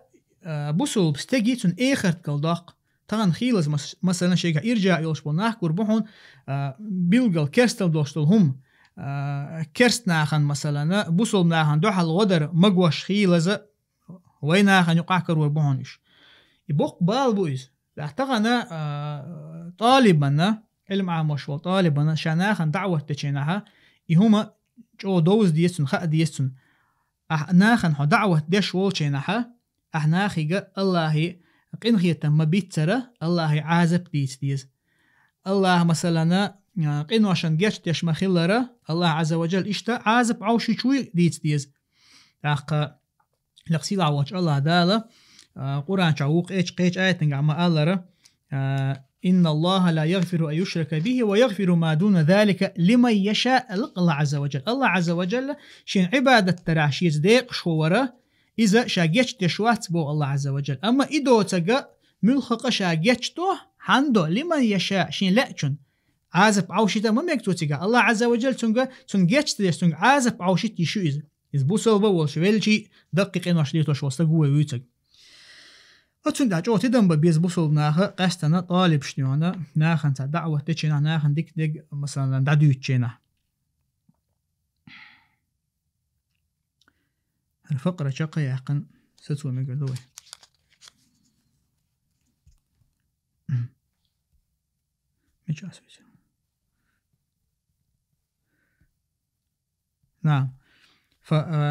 بوصل بستجي تون آخر كالداق تان خيلز مثلا شيء يرجع يلش بناخ وربحون بيلقل كرستل دوستل هم كرست ناخن مثلا بوصل ناخن دوح الغدر مقوش خيلز وين ناخن يقعكر وربحونش يبوق بالبويز لأحتغنا طالبنا علم عاموش طالبنا شاناخن دعوة تشينها يهما جو دوز ديستون خا ديستون ناخن هو دعوة ديش وولشينها ناخيقا الله قنخية ما بيتسرة الله عازب ديز الله مثلا قنوشن جيش ديش مخلرة الله عز وجل اشتا عازب عوشي شوي ديز لقسيل عوش الله دالا قرآن شعوق ايش قيش آية نقع الله إن الله لا يغفر أن يشرك به ويغفر ما دون ذلك لمن يشاء الله عز وجل الله عز وجل شين عبادة تراشيز ديق شوورة إذا شاقيتش تشوات بو الله عز وجل أما إدو تقى ملخق شاقيتش توه حندو لمن يشاء شين لأچن عازب عوشيتا مميكتو تقى الله عز وجل تنقيتش تديش تنق عازب عوشيتي شو إذا بوصل بول شويلشي دقيقين وشليتوش وستقوه ويتق أتون دعوة تدم ببيز بوصل ناخ قاستنا طالب شنونا ناخن دعوة تشينا ناخن ديك مثلا دعوة تشينا الفقرة شقة يحقن ستوى مقدوي نعم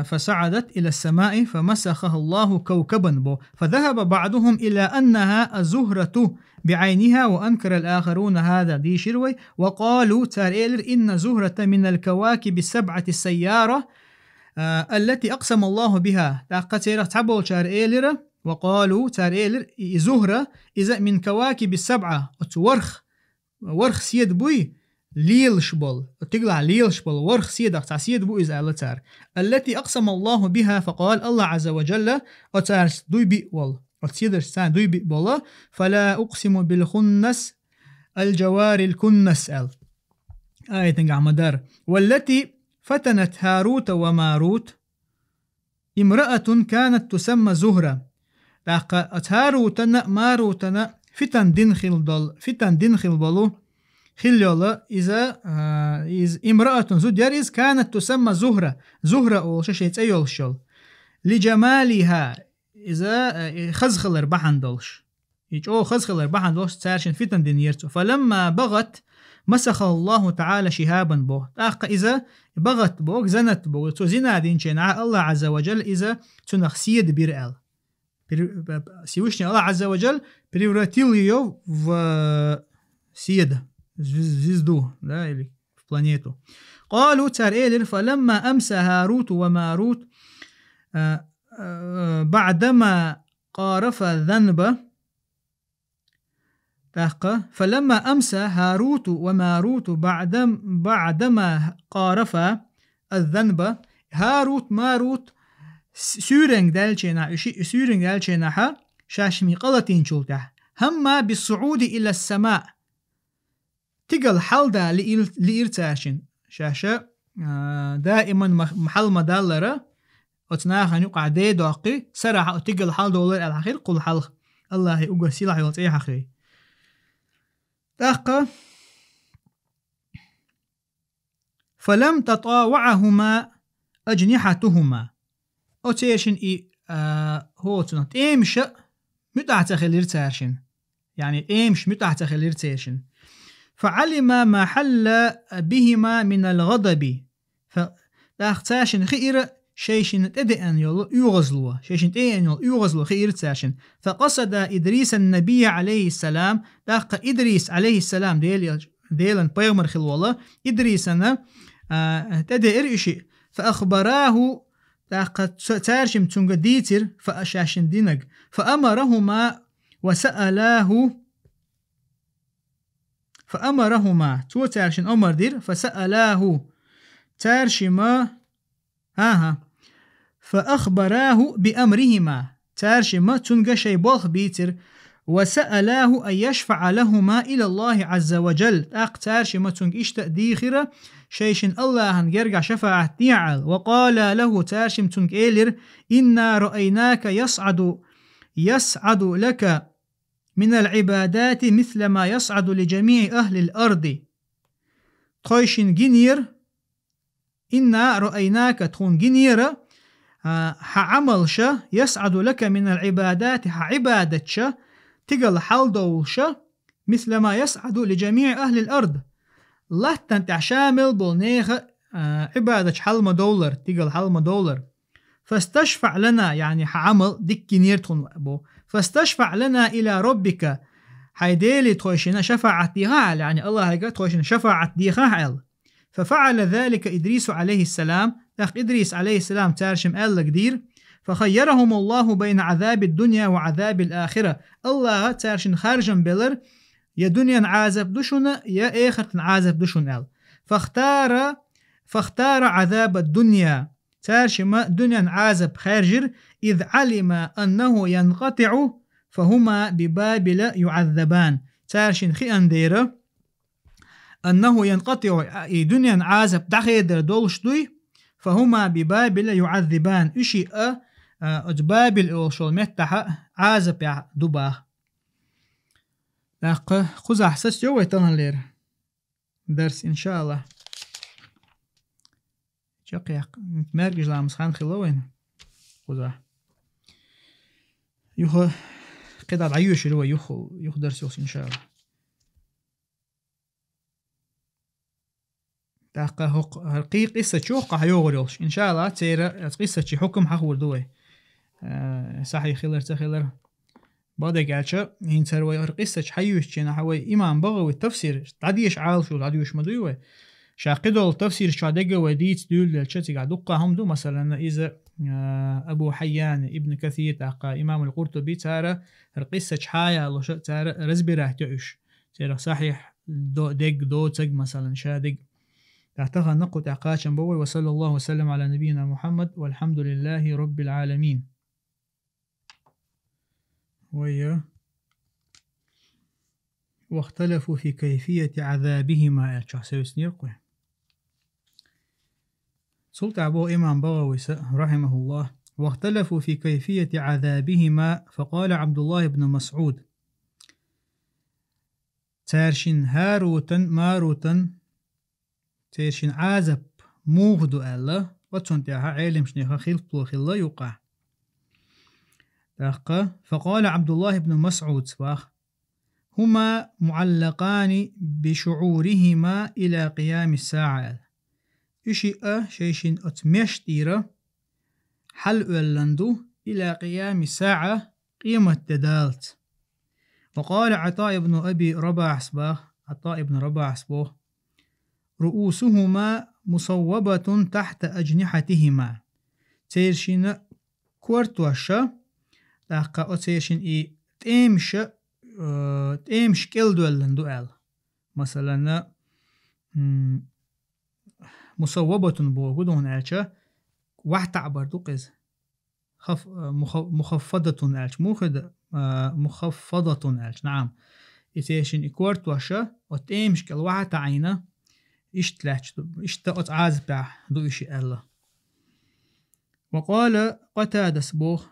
فصعدت إلى السماء فمسخها الله كوكبا بو فذهب بعضهم إلى أنها الزهرة بعينها وأنكر الآخرون هذا دي شروي وقالوا تاريلر إن زهرة من الكواكب السبعة السيارة التي أقسم الله بها تاقتير تعبول تاريلر وقالوا تاريلر زهرة إذا من كواكب السبعة ورخ سيد بوي ليل شبل تقلع ليل شبل ورخ سيدك تعسيد بو إذا ألتار التي أقسم الله بها فقال الله عز وجل أتار دويبي وال أتسيدر سان دويبي والله فلا أقسم بالخنس الجوار الكنس آية تنقع مدار والتي فتنت هاروت وماروت امرأة كانت تسمى زهرة هاروتنا ماروتنا فتن دنخل ضلو خليولا إذا امرأة زوجيريز كانت تسمى زهرة أو شيء أيول شل لجمالها إذا خزخلر بحندلش يجو خزخلر بحندلش تارشن فتن دنيرتو فلما بغت مسخ الله تعالى شهابا بو إذا بغت بوك زنت بو تو زنا دينشين الله عز وجل إذا تنخسيد بيرأل سيوشني الله عز وجل превратил в سيدة звезду, да, или в планету. قالوا تاريلر فلما أمسى هاروت وماروت بعدما قارف الذنب فلما أمسى هاروت وماروت بعدما قارف الذنب هاروت ماروت سورنج دالشينا شاشمي قلتين شلته هم بالصعود إلى السماء تقل حلدا لإرتاشن شاشة دائما محل مدالرة أتناها نقع دي داقي سرعة تقل حل دولار الأخير قل حل الله يقول سلاح يلطيح أخي تاقى فلم تطاوعهما أجنحتهما أتيشن هو تنط إيمش متعتخل إرتاشن يعني إيمش متعتخل إرتاشن فعلم ما حل بهما من الغضب فأختاشن خير شيشن تدئن يغزلوا شيشن تدئن يغزلوا خير تاشن فقصد إدريس النبي عليه السلام تاق إدريس عليه السلام ديلن بيغمر خلوالله إدريسنا تدئر إشي فأخبراه تاق تارشم تنغ ديتر فأشاشن دينغ فأمرهما تو تارشن أمر دير فسألاه تارشما فأخبراه بأمرهما تارشما تنغ شيبوخ بيتر وسألاه أن يشفع لهما إلى الله عز وجل تارشما تنغ إشتأ ديخرة شيشن الله هنجرجع شفاعة نيعل وقال له تارشم تنغ إيلر إنا رأيناك يصعد لك من العبادات مثل ما يصعد لجميع أهل الأرض تخيشن جنير إنا رأيناك تخون جنير عمل شا يصعد لك من العبادات عبادة شا تقل حال دول شا مثل ما يصعد لجميع أهل الأرض الله تنتع شامل بولنيخ عبادة حلم دولار تقل حلم دولار فاستشفع لنا يعني عمل ديك جنير تخون أبو فاستشفع لنا إلى ربك حيديلي تخوشنا شفاعة ديها يعني الله هيقا تخوشنا شفاعة ديها ففعل ذلك إدريس عليه السلام أخ إدريس عليه السلام تارشم ألا قدير فخيرهم الله بين عذاب الدنيا وعذاب الآخرة الله تارشن خارجا بلر يا دنيا عازب دشن يا آخر عازب دشن أل فاختار عذاب الدنيا تارشم دنيا عازب خارجر إذ علم أنه ينقطع فهما ببابل يعذبان تارشن خي أندير أنه ينقطع دنيا عازب دخيدر دولشدوي فهما ببابل يعذبان إشي بابل أوشول متحا عازب يا دباه لقى خذ أحساس جوه تنهلير درس إن شاء الله شقيق مرجع لامس خان خلوين خذ يخ قد عيوش اللي هو يخ درس يوص إن شاء الله تاقا هرقي قصة شوق هيوغريوش إن شاء الله تيرا قصة شي حكم حخور دوي صحيح خلر تخلر بعد قالشة هين تروي قصة حيوش جنا حوي إمام بغوي التفسير تعديش عال شو تعديش مدوي شاقدوا التفسير شو عدقة وديت دول الشتي قاعد دقهم دو مثلا إذا أبو حيان ابن كثير تاقا إمام القرطبي تارا القصة حايا الله شو تارا رزبي راح تعيش تارا صحيح دو تق مثلا شادق تعتقى نقو تعقاشا بوي وصلى الله وسلم على نبينا محمد والحمد لله رب العالمين ويا واختلفوا في كيفية عذابهما سلط أبو إمام بغوي رحمه الله واختلفوا في كيفية عذابهما فقال عبد الله بن مسعود تارشن هاروتا ماروتا تارشن عازب موغدو ألا وتنتعها علم شنيخا خلطو خلا يقع فقال عبد الله بن مسعود هما معلقان بشعورهما إلى قيام الساعة إشي شيشين أتمشتيرة حل أولندو إلى قيام الساعة قيمة تدالت وقال عطاء بن أبي رباح عطاء بن رباح رؤوسهما مصوبة تحت أجنحتهما تيرشين كورتوشا تاقا أتيرشين تيمش كيل دولندو أل مثلا مصوبة بوغدون ألشا واحد تعبر دوقز مخفضة ألش مخفضة ألش نعم إتيشن إكورت وشا وتيمش كل واحد تعينا إشتأت عازب دو إشي ألا وقال قتادة سبوخ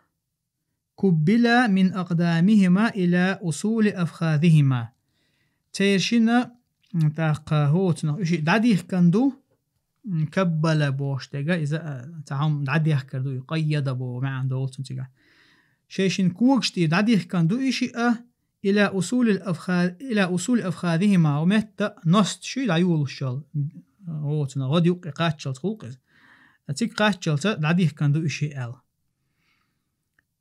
كبلا من أقدامهما إلى أصول أفخاذهما تيرشنا تاقا هوتنا إشي دعديه كندو كبلا بوش تيجا إذا تعهم دعديه كردو يقيد بو معن دولتون تيجا شيشن كوكشتي دعديه كندو إشي إلى أصول أفخاذهما ومتى نصت شي لا يقول الشال هوتنا غادي قاتشل تخوقز أتيك قاتشل دعديه كندو إشي أل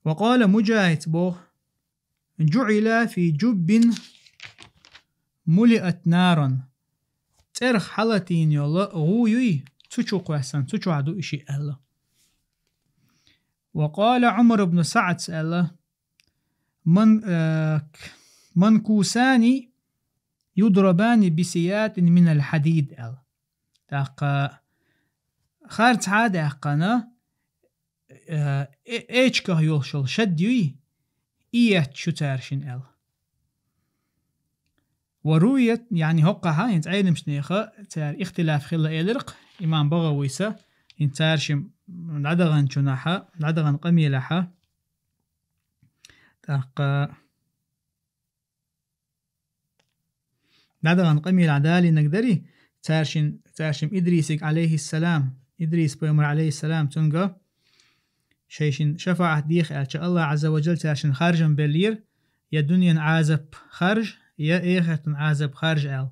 وقال مجاهد بو جعل في جب ملئت نارا ترخ حالتين يلا غويوي تشو قوسان تشو عدو إشي ألا وقال عمر بن سعد سألا منكوسان يضربان بسيات من الحديد ألا تاقا خارج عادة أقنا إيش كهيوشل شديوي إيه شتارشن ألا ورويت يعني هقها ينتعيد مشنيخة تار اختلاف خلا إلرق إمام بغويسة ينتارشم لعدغن شناحة لعدغن قميلحة تاق دادغان قمي العدالي نقدري تارشم إدريسك عليه السلام إدريس بيمر عليه السلام تنقى شيشن شفاعة ديخ الله عز وجل تارشن خارجا بلير يا دنيا عازب خارج يا إيخة عازب خارج آل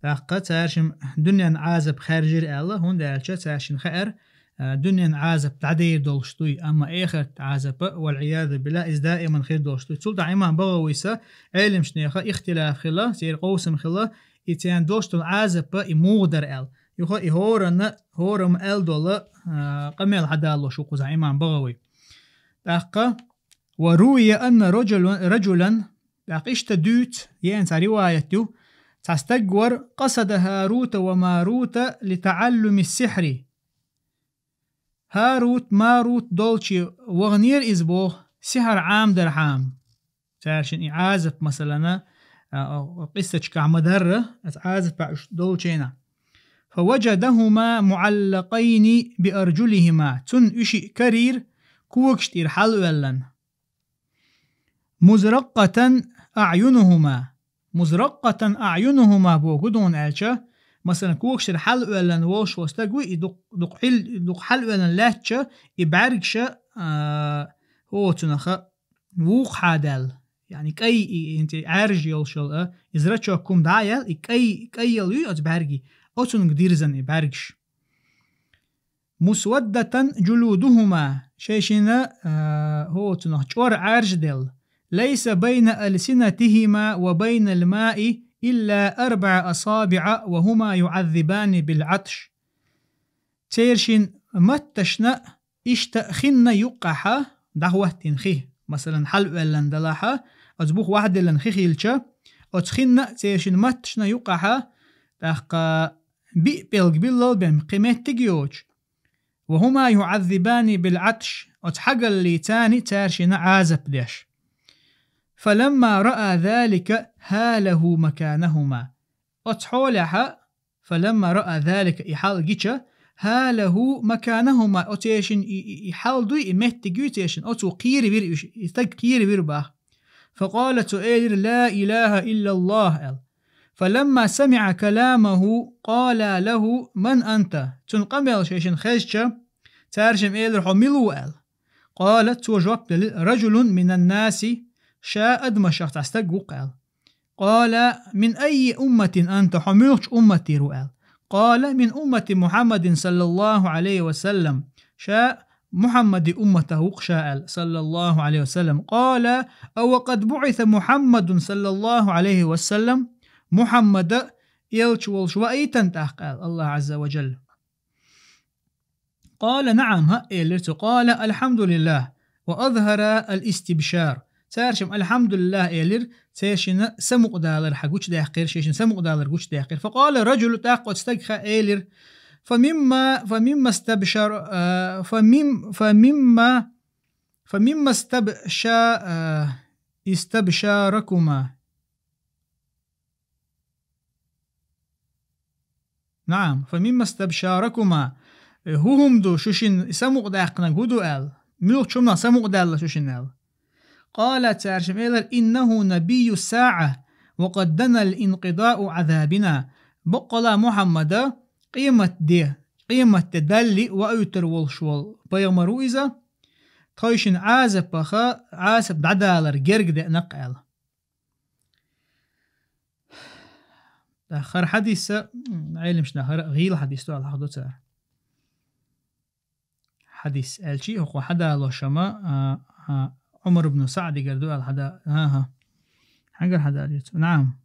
تاق تارشم دنيا عازب خارج آل هون دالشة تارشن خير دنيا عازب تعدير دولشتوي أما إيخة عازب والعياذ بالله إز دائما خير دولشتوي تول دائما بغويسة علم شنيخة اختلاف خلا سير قوسم خلا إتيان دولشتو عازب إمودر آل يخو هورم آل دولا قميل حدالو شوكو زعيما بغوي تاق وروي أن رجلا اشتدوت ينسى روايته تستجور قصد هاروت وماروت لتعلم السحر هاروت ماروت دولشي وغنير إزبوه سحر عام درحام تارشن إعازف مثلا قصة كعمدرة إعازف بعش دولشينا فوجدهما معلقين بأرجلهما تن إشي كرير كوكشتير حلولا مزرقة أعينهما بوجودون ألشة مثلا كوكشتير حلولا وش وستقوي دق حلولا لاتشة إبعرقشة هو تنخ ووق حادل يعني كي انت عارج يلشل إزرتشو كم دايل كي يلوي أتبعرقي أو تنقدير زن إبعرقش مسودة جلودهما شيشنا هو تنخ شور عارج دل ليس بين ألسنتهما وبين الماء إلا 4 أصابع وهما يعذبان بالعطش تيرشن متشنا اشتأخن يقحا دعوة تنخيه مثلا حلو اللندلاحا أتبوخ واحد اللنخيخيلشا أتخن تيرشن متشنا يقحا تاقا بيقبلق باللبن قيمت تجيوج وهما يعذبان بالعطش أتحق اللي تاني تيرشن عازب ديش فلما رأى ذلك هاله مكانهما أتحولها فلما رأى ذلك إحال جيشا هاله مكانهما أتيشن إحال دوي إمهتجو تيشن أتو قيري بير يستق قيري بير باه فقالت إير لا إله إلا الله فلما سمع كلامه قال له من أنت تنقمل شيشن خششا ترجم إير حملو قالت وجوبت رجل من الناس شاء أدمشق تستقو قال من أي أمة أنت حملت أمتي رؤال قال من أمة محمد صلى الله عليه وسلم شاء محمد أمته شاء صلى الله عليه وسلم قال أو قد بعث محمد صلى الله عليه وسلم محمد يلش والش وأيتن قال الله عز وجل قال نعم قال الحمد لله وأظهر الاستبشار تارشم الحمد لله إيلر تيشن سمق دالر حقوش داقير شيشن سمق دالر قوش داقير فقال رجل تاقو استقخى إيلر فمما استبشر فمما استبشاركما نعم فمما استبشاركما هم دو شوشن سمق داقنا قدو آل ملوك شمنا سمق دالر شوشن آل قال تارشم إيلر إنه نبي الساعة وقد دنا الانقضاء عذابنا بقلا محمد قيمة تدلي وأيتر والشوال بيامرو إذا تخيشن عازب بخا عازب دعدالر جرق دي نقال آخر حديث علم شنا غيل حديث تو على حدوث حديث الشي هو حدا لو شما عمر بن سعد قردوا على حدا حقر حدا ليتو نعم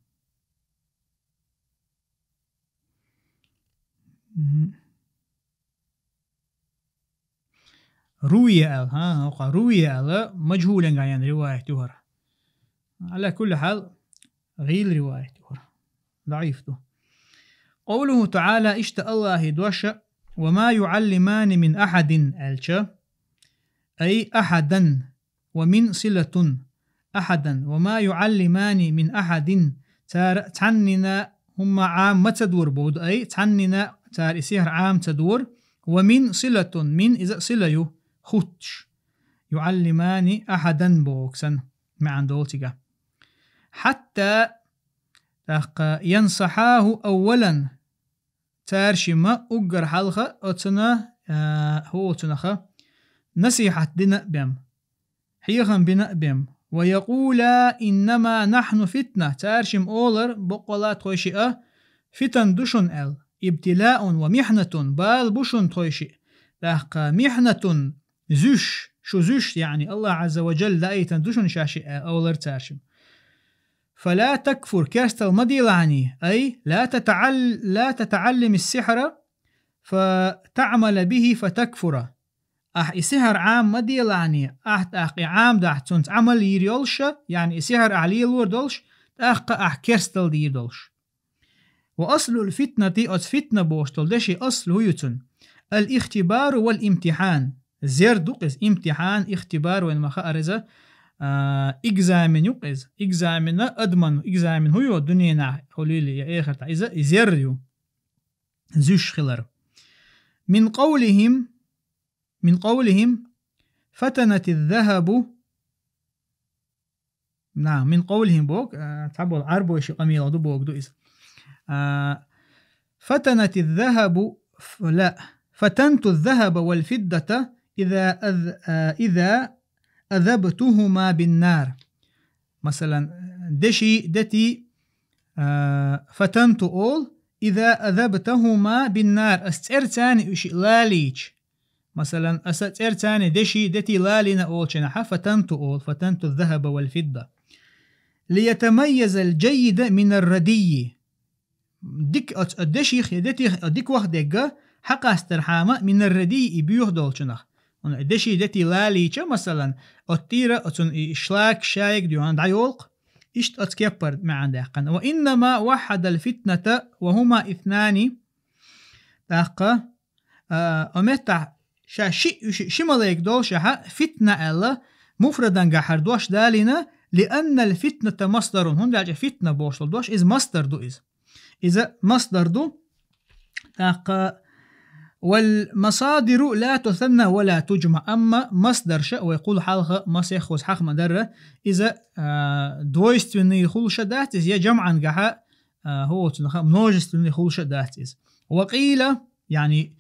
روي روي مجهولا يعني رواية تهر على كل حال غير رواية تهر ضعيف تو قوله تعالى اشتاء الله دوش وما يعلمان من أحد ألشا أي أحدا ومن صلة أحدا وما يعلمان من أحد تعننا هم عام ما تدور بود أي تعننا تار إسير عام تدور ومن صلة من إذا صلة خدش يعلمان أحدا بوكسن مع دولتك حتى ينصحاه أولا تارشما أجر حلقة أتنا هو تنخ نصيحة دنا بهم حيغا بنا بهم ويقول إنما نحن فتنة تارشم أولر بقولات خوشئة فتن دشن ابتلاء ومحنة بال بشن تويشي محنة زش شو زش يعني الله عز وجل لأيتن دشن شاشئة أولر تارشم فلا تكفر كاستل مديلاني أي لا تتعلم السحر فتعمل به فتكفر سحر عام مديلاني عام دحتون عمل يريولش يعني سحر علي الوردولش كاستل ديردولش وأصل الفتنة فتنة بوشتل دشي أصل هيتن الاختبار والامتحان زيردوقز امتحان اختبار وين ما خارزة إجزامن يقز إجزامن أدمن إجزامن هو الدنيا خليلي يا آخر تعيزة زيريو زوش خلر من قولهم فتنت الذهب نعم من قولهم بوك تعبوا العرب وشي قميل دو بوك دو إذا فتنت الذهب لا فتنت الذهب والفضة إذا أذبتهما بالنار مثلا دتي فتنت أول إذا أذبتهما بالنار أستر تاني إشي لاليش مثلا أستر تاني دتي لالينا أول شنحة فتنت الذهب والفضة ليتميز الجيد من الردي ديك الدشيخ ديك واحد دقة حق استرحامة من الردي يبيوه دولشنخ الدشي دتي لاليشة مثلا أطيرة إشلاك شايك ديوان دعيولق إشت أتكبر مع عندها وإنما وحد الفتنة وهما اثنان تاقة أمتع شماليك دولشها فتنة ألا مفردا قحر دوش دالنا لأن الفتنة مصدر هون دعجة فتنة بوشل دوش إذ مصدر دو إذا مصدر دو تاقة والمصادر لا تثنى ولا تجمع أما مصدر شاء ويقول حلقة مسيخ وسحق مدرة إذا دويست من يخول شدات إذا جمعا قحا هو منوجست من يخول شدات إذا وقيل يعني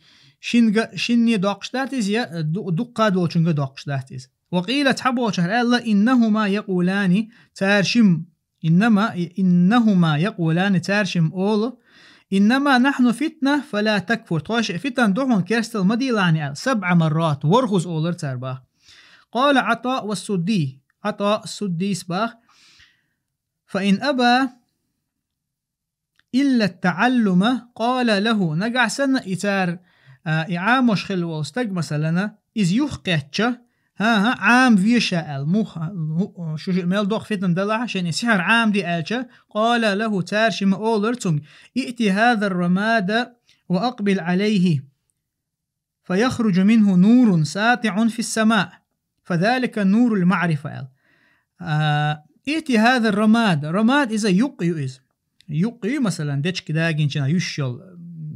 شن دوقشدات إذا دقا دوشنغ دوقشدات إذا وقيل تحبوا شهر الله إنهما يقولان تارشم إنهما يقولان تارشم أول إنما نحن فتنة فلا تكفر توش فتن دوحون كيرستل مديلاني 7 مرات ورخص أولر ترباه قال عطاء والسدي عطاء السدي سباخ فإن أبى إلا التعلم قال له نقع سنة إتار إعامش خلوة واستق مثلا إذ يحقيتش عام فيشا المخ شو ميل دوخ فتن دلع شان سحر عام دي ألشا قال له تارشم أولرتم ائتي هذا الرماد وأقبل عليه فيخرج منه نور ساطع في السماء فذلك نور المعرفة ائتي هذا الرماد رماد إذا يقي مثلا ديشك داقين شنا يشل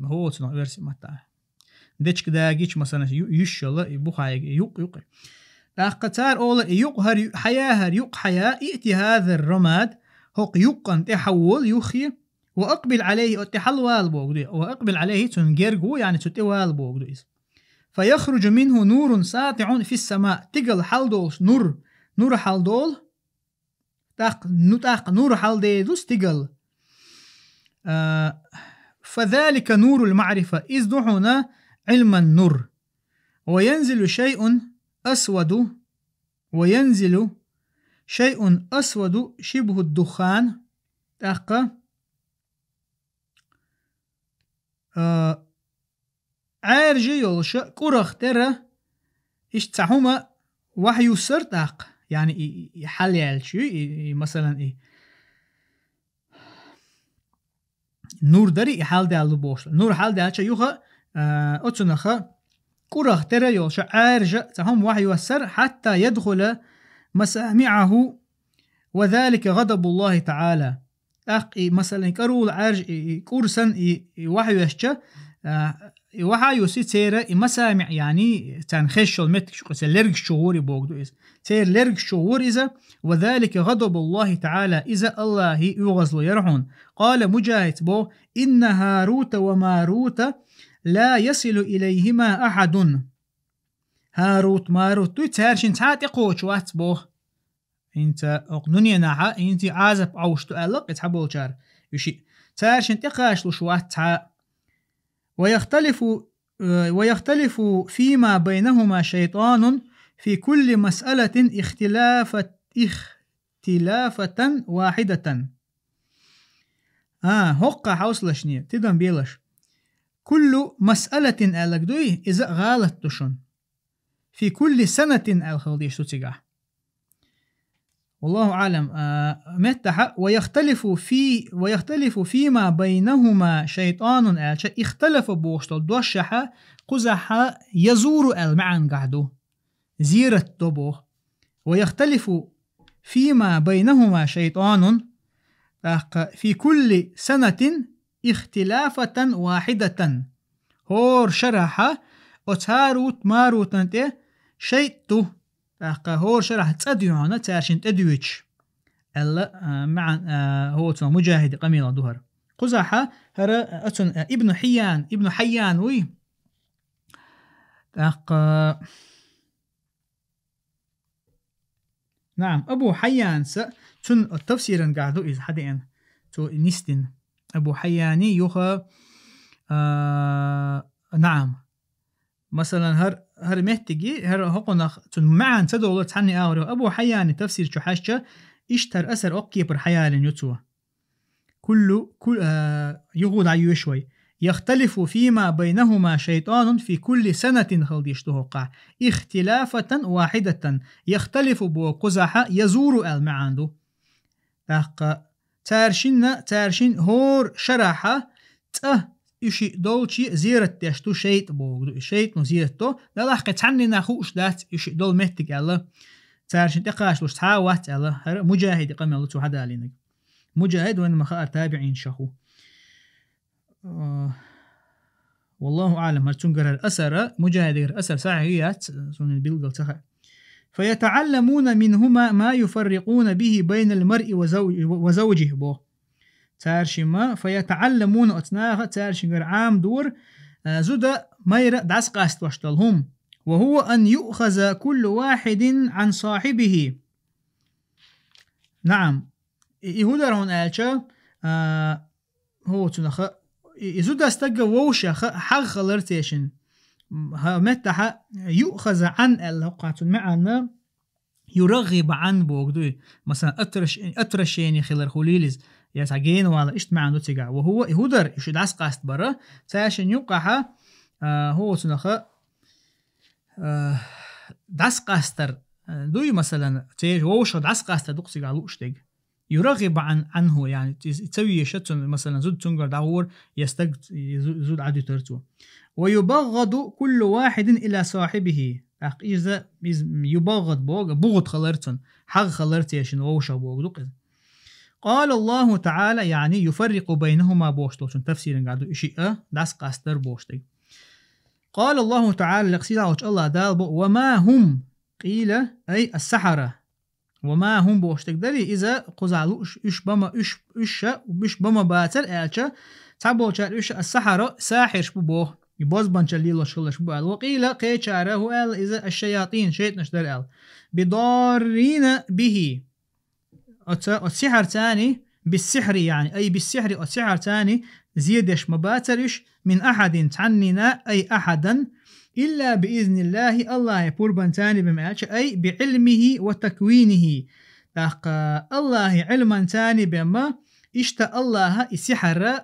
هو تنو ورسي متى ديشك داقيش مثلا يشل يبوخاي يقي قتار أول يقهر حياهر يق حياة ائتي هذا الرماد هو يقن تحول يخي وأقبل عليه تحلوال بوغدي وأقبل عليه تنجرجو يعني تتوال بوغدي فيخرج منه نور ساطع في السماء تقل حلدول نور حلدول تاق نور حلديدوس تقل فذلك نور المعرفة إذ دعونا علم النور وينزل شيء أسود شبه الدخان تاقة عارجي يولشا كورخ ترى اشتعهما وحي سر تاق يعني يحل يالشي مثلا نور داري يحل دالو بوش نور حل دالشا يوخا أتنخا كره ترى يوشع عارجة تهم وحي والسر حتى يدخل مسامعه وذلك غضب الله تعالى مثلا كرول عارج كورسن وحي يشجع وحا يوسي تيرا مسامع يعني تنخش المتك شو قصة لرق شعوري بوغدو إذا تير لرق شعور إذا وذلك غضب الله تعالى إذا الله يغزل يرحون. قال مجاهد بو إن هاروت وماروت لا يصل إليهما أحد. هاروت ماروت تو تهرشن تعات يقوش وات بو انت دنيا ناحا انت عازب عوشتو ألق يتحبول شار يشي تهرشن تقاش لشوات تعا. ويختلف فيما بينهما شيطان في كل مسألة اختلافة واحدة. هقا حوصلشني تدن بيلش كل مسألة ألق دوي إذا غالت تشن في كل سنة الخلديش تتقع والله أعلم. متح ويختلف فيما بينهما شيطان اختلف بوشتل دوشحة قزحة يزور المعن قعدو زيرة دبو. ويختلف فيما بينهما شيطان في كل سنة اختلافة واحدة. هور شرحة أتهاروت ماروت انت شيطو هور شرح تأديونا تارشن تأديوش ألا مع هو مجاهد قميل ظهر قزحة هرا أتن ابن حيان وي نعم أبو حيان تن التفسير قاعدو إذا حدين تو نستن أبو حياني يوخا نعم مثلا هر مهتجي هر هقنا معن تدولة تحني أورو أبو حياني تفسير شحشة إشتر أسر أقيبر حيال يتوه كل يغود عيو شوي. يختلف فيما بينهما شيطان في كل سنة خلديش تهقع اختلافة واحدة. يختلف بو قزحة يزور المعاندو تارشن هور شرحة يشي دولشي زيرت يشتو شيط بوغدو شيط نزيرتو لا لحق تعني ناخوش دات يشي دول مهتك الله تارشن تقاش لوش تحاوات الله مجاهد قمي الله تو حدا لينك مجاهد وين مخاء تابعين شخو والله أعلم هل تنقر الأسر مجاهد الأسر ساعيات سون البلغة تخا. فيتعلمون منهما ما يفرقون به بين المرء وزوجه بو تارشما. فيتعلمون أتناها تارشنجر عام دور زودا ميرا دعس قاست واشتلهم وهو أن يؤخذ كل واحد عن صاحبه. نعم يهودرون آلشا هو تنخ زودا استقى ووشا حق خلرتيشن متى يؤخذ عن الهقعة معنا يرغب عن بوغدوي مثلا أترشيني خلر خليلز يتعجين ولا إشت معنا تجع وهو يهودر يشد عس قاست برا تاشن يقع هو تنخ دعس قاستر دوي مثلا تيج ووشد عس قاستر دقسي على أشتج يرغب عنه يعني تسوي شت مثلا زود تنقر دعور يستج زود عدي ترتو. ويبغض كل واحد إلى صاحبه إذا يبغض بغض خلرتن حق خلرتيشن ووشا بوغ. قال الله تعالى يعني يفرق بينهما بوشتوشن تفسير قاعدو إشياء دعس قاستر بوشتي. قال الله تعالى لقصيد عوش الله دالبو وما هم قيل أي السحرة وما هم بوشتك داري إذا قزعلو إش بما باتر آلشا تعبو شار إش السحرة ساحر شبوه يبوز بانشاليلو شغل شبوه وقيل قيشاره آل إذا الشياطين شيط نشدر آل بضارين به السحر تاني بالسحر يعني أي بالسحر السحر تاني زيدش مباترش من أحد تعنينا أي أحدا إلا بإذن الله يبور بنتاني بمعالش أي بعلمه وتكوينه الله علما تاني بما إشتا الله السحر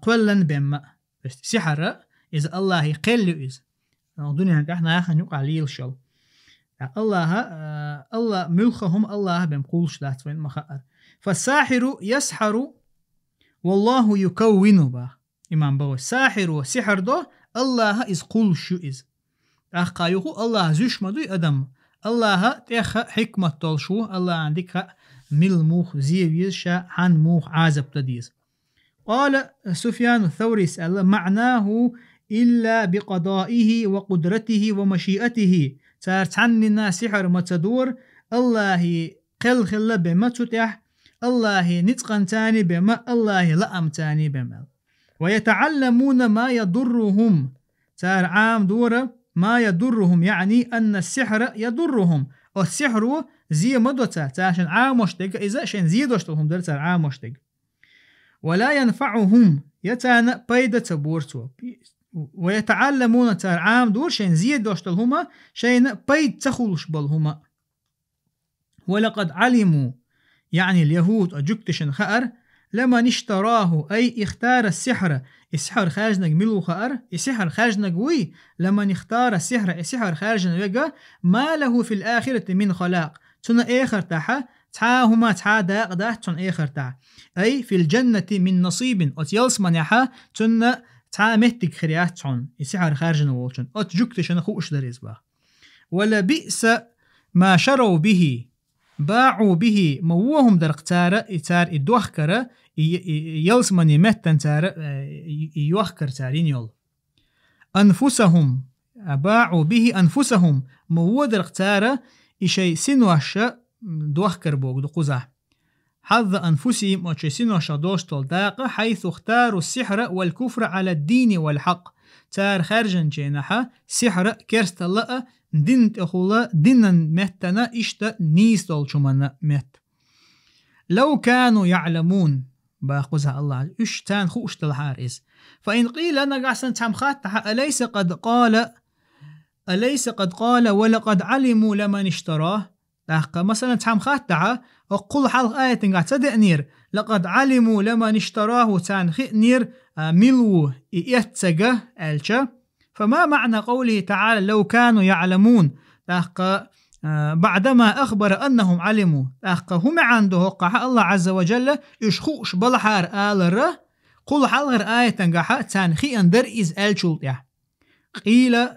قولا بما سحر إذا الله قل إذا الدنيا نحن آخر نقع ليل شل الله ملخهم الله بمقولش ذات وين مخاء. فالساحر يسحر والله يكون با إمام بو الساحر وسحر دو الله إز قول شو إز أخايوه الله زوش مدو أدم الله تيخ حكمة تلشو الله عندك مل موخ زيويز شا عن موخ عازب تديز. قال سفيان الثوري سأل معناه إلا بقضائه وقدرته ومشيئته. تار تعننا سحر متدور الله قل خل بما تتح الله نتقن تاني بما الله لأم تاني بما. ويتعلمون ما يضرهم. تار عام دور ما يضرهم يعني أن السحر يضرهم. السحر زي مدوتا تاشن عام وشتك إذا شن زيدوشتهم در تار عام وشتك. ولا ينفعهم يتانا بيدة تبورتو. ويتعلمون تار عام دور شين زيدوشتلهما شين بيد تخلش بالهما. ولقد علموا يعني اليهود أجكتشن خأر لما نشتراه أي اختار السحر. السحر خارجنك ملو خأر السحر خارجنك وي لما نختار السحر خارجنك ما له في الآخرة من خلاق. تنا آخر تاحا تعاهما تعا داق داح تن آخر تاح أي في الجنة من نصيب أتيلس منحا تنا تعا مهتك خريات تن السحر خارجن والشن أتجكتشن خوش دريز با. ولا بئس ما شروا به باعوا به موهم در اقتار اتار ادوخكر يلسمني متن تار يوخكر تارين يول. أنفسهم باعوا به أنفسهم مو در اقتار إشي سنوش دوخكر بوغ دقوزه. حظ أنفسهم وشي سنوش دوشتل داق حيث اختاروا السحر والكفر على الدين والحق. تار خارجن جينحا سحر كرست الله دينت أخولا دينن مهتنا إشتا نيستول شمنا مهت. لو كانوا يعلمون باقوزها الله إشتان خو اشتل حارس. فإن قيل أنا قاسن تمخاتها أليس قد قال ولقد علموا لمن اشتراه. مثلا تمخاتها أقول حلق آية قاعد تدئنير لقد علموا لمن اشتراه تان خئنير ملو إيتسجه ألشا. فما معنى قوله تعالى لو كانوا يعلمون بعدما أخبر أنهم علموا هم عنده قح الله عز وجل يشخوش بالحار آل ره قل حلغر آية تنقح تانخي أندر إز ألشلت قيل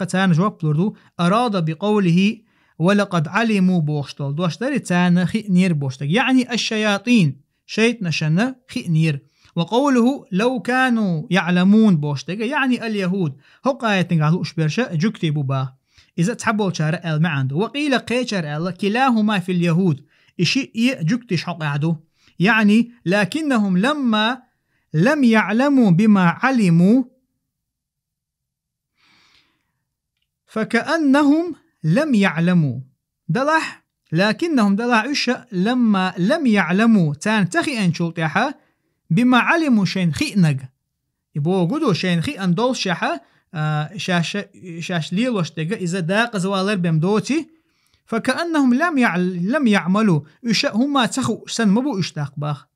تان جواب لردو أراد بقوله ولقد علموا بوشتل دوشتر تانخي نير بوشتل يعني الشياطين شيط نشن خي نير. وقوله لو كانوا يعلمون بوشتك يعني اليهود هو قايتن قالوا اشبرشا جكتي بوبا إذا تحبوا شارع المعند. وقيل قيشر الله كلاهما في اليهود إشي جكتش حق عدو يعني لكنهم لما لم يعلموا بما علموا فكأنهم لم يعلموا دلح لكنهم دلح إشا لما لم يعلموا تانتخي أنشلتها بما علموا شين خينج يبو قدو شين خي اندول شحا شاش ليلوش تجا إذا داق زوالر بمدوتي فكأنهم لم يعملوا هما تخو سن مبو اشتاق باخ.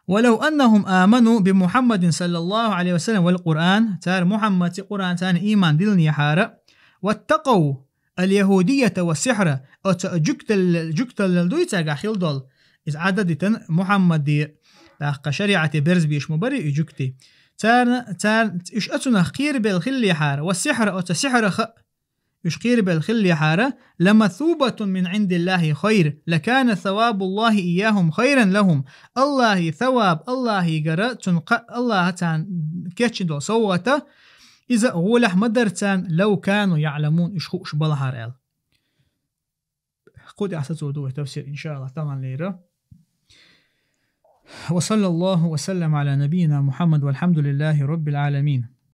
ولو أنهم آمنوا بمحمد صلى الله عليه وسلم والقرآن تار محمد قرآن تان إيمان دلني حارة واتقوا اليهودية والسحر أو جكتل دويتا خيل دول إذا عددتن محمد دي شريعة برز بيش مبرئ يجكتي تار إش أتنا خير بالخلي حارة والسحر أو تسحر إش خير بالخلي حارة لمثوبة من عند الله خير لكان ثواب الله إياهم خيرا لهم. الله ثواب الله يقرأ الله تان كيتشدو صوته إذا غولح مدرتان لو كانوا يعلمون إش خوش بالحار قد أحسسوا دوه تفسير إن شاء الله طبعا ليرة. وصلى الله وسلم على نبينا محمد والحمد لله رب العالمين.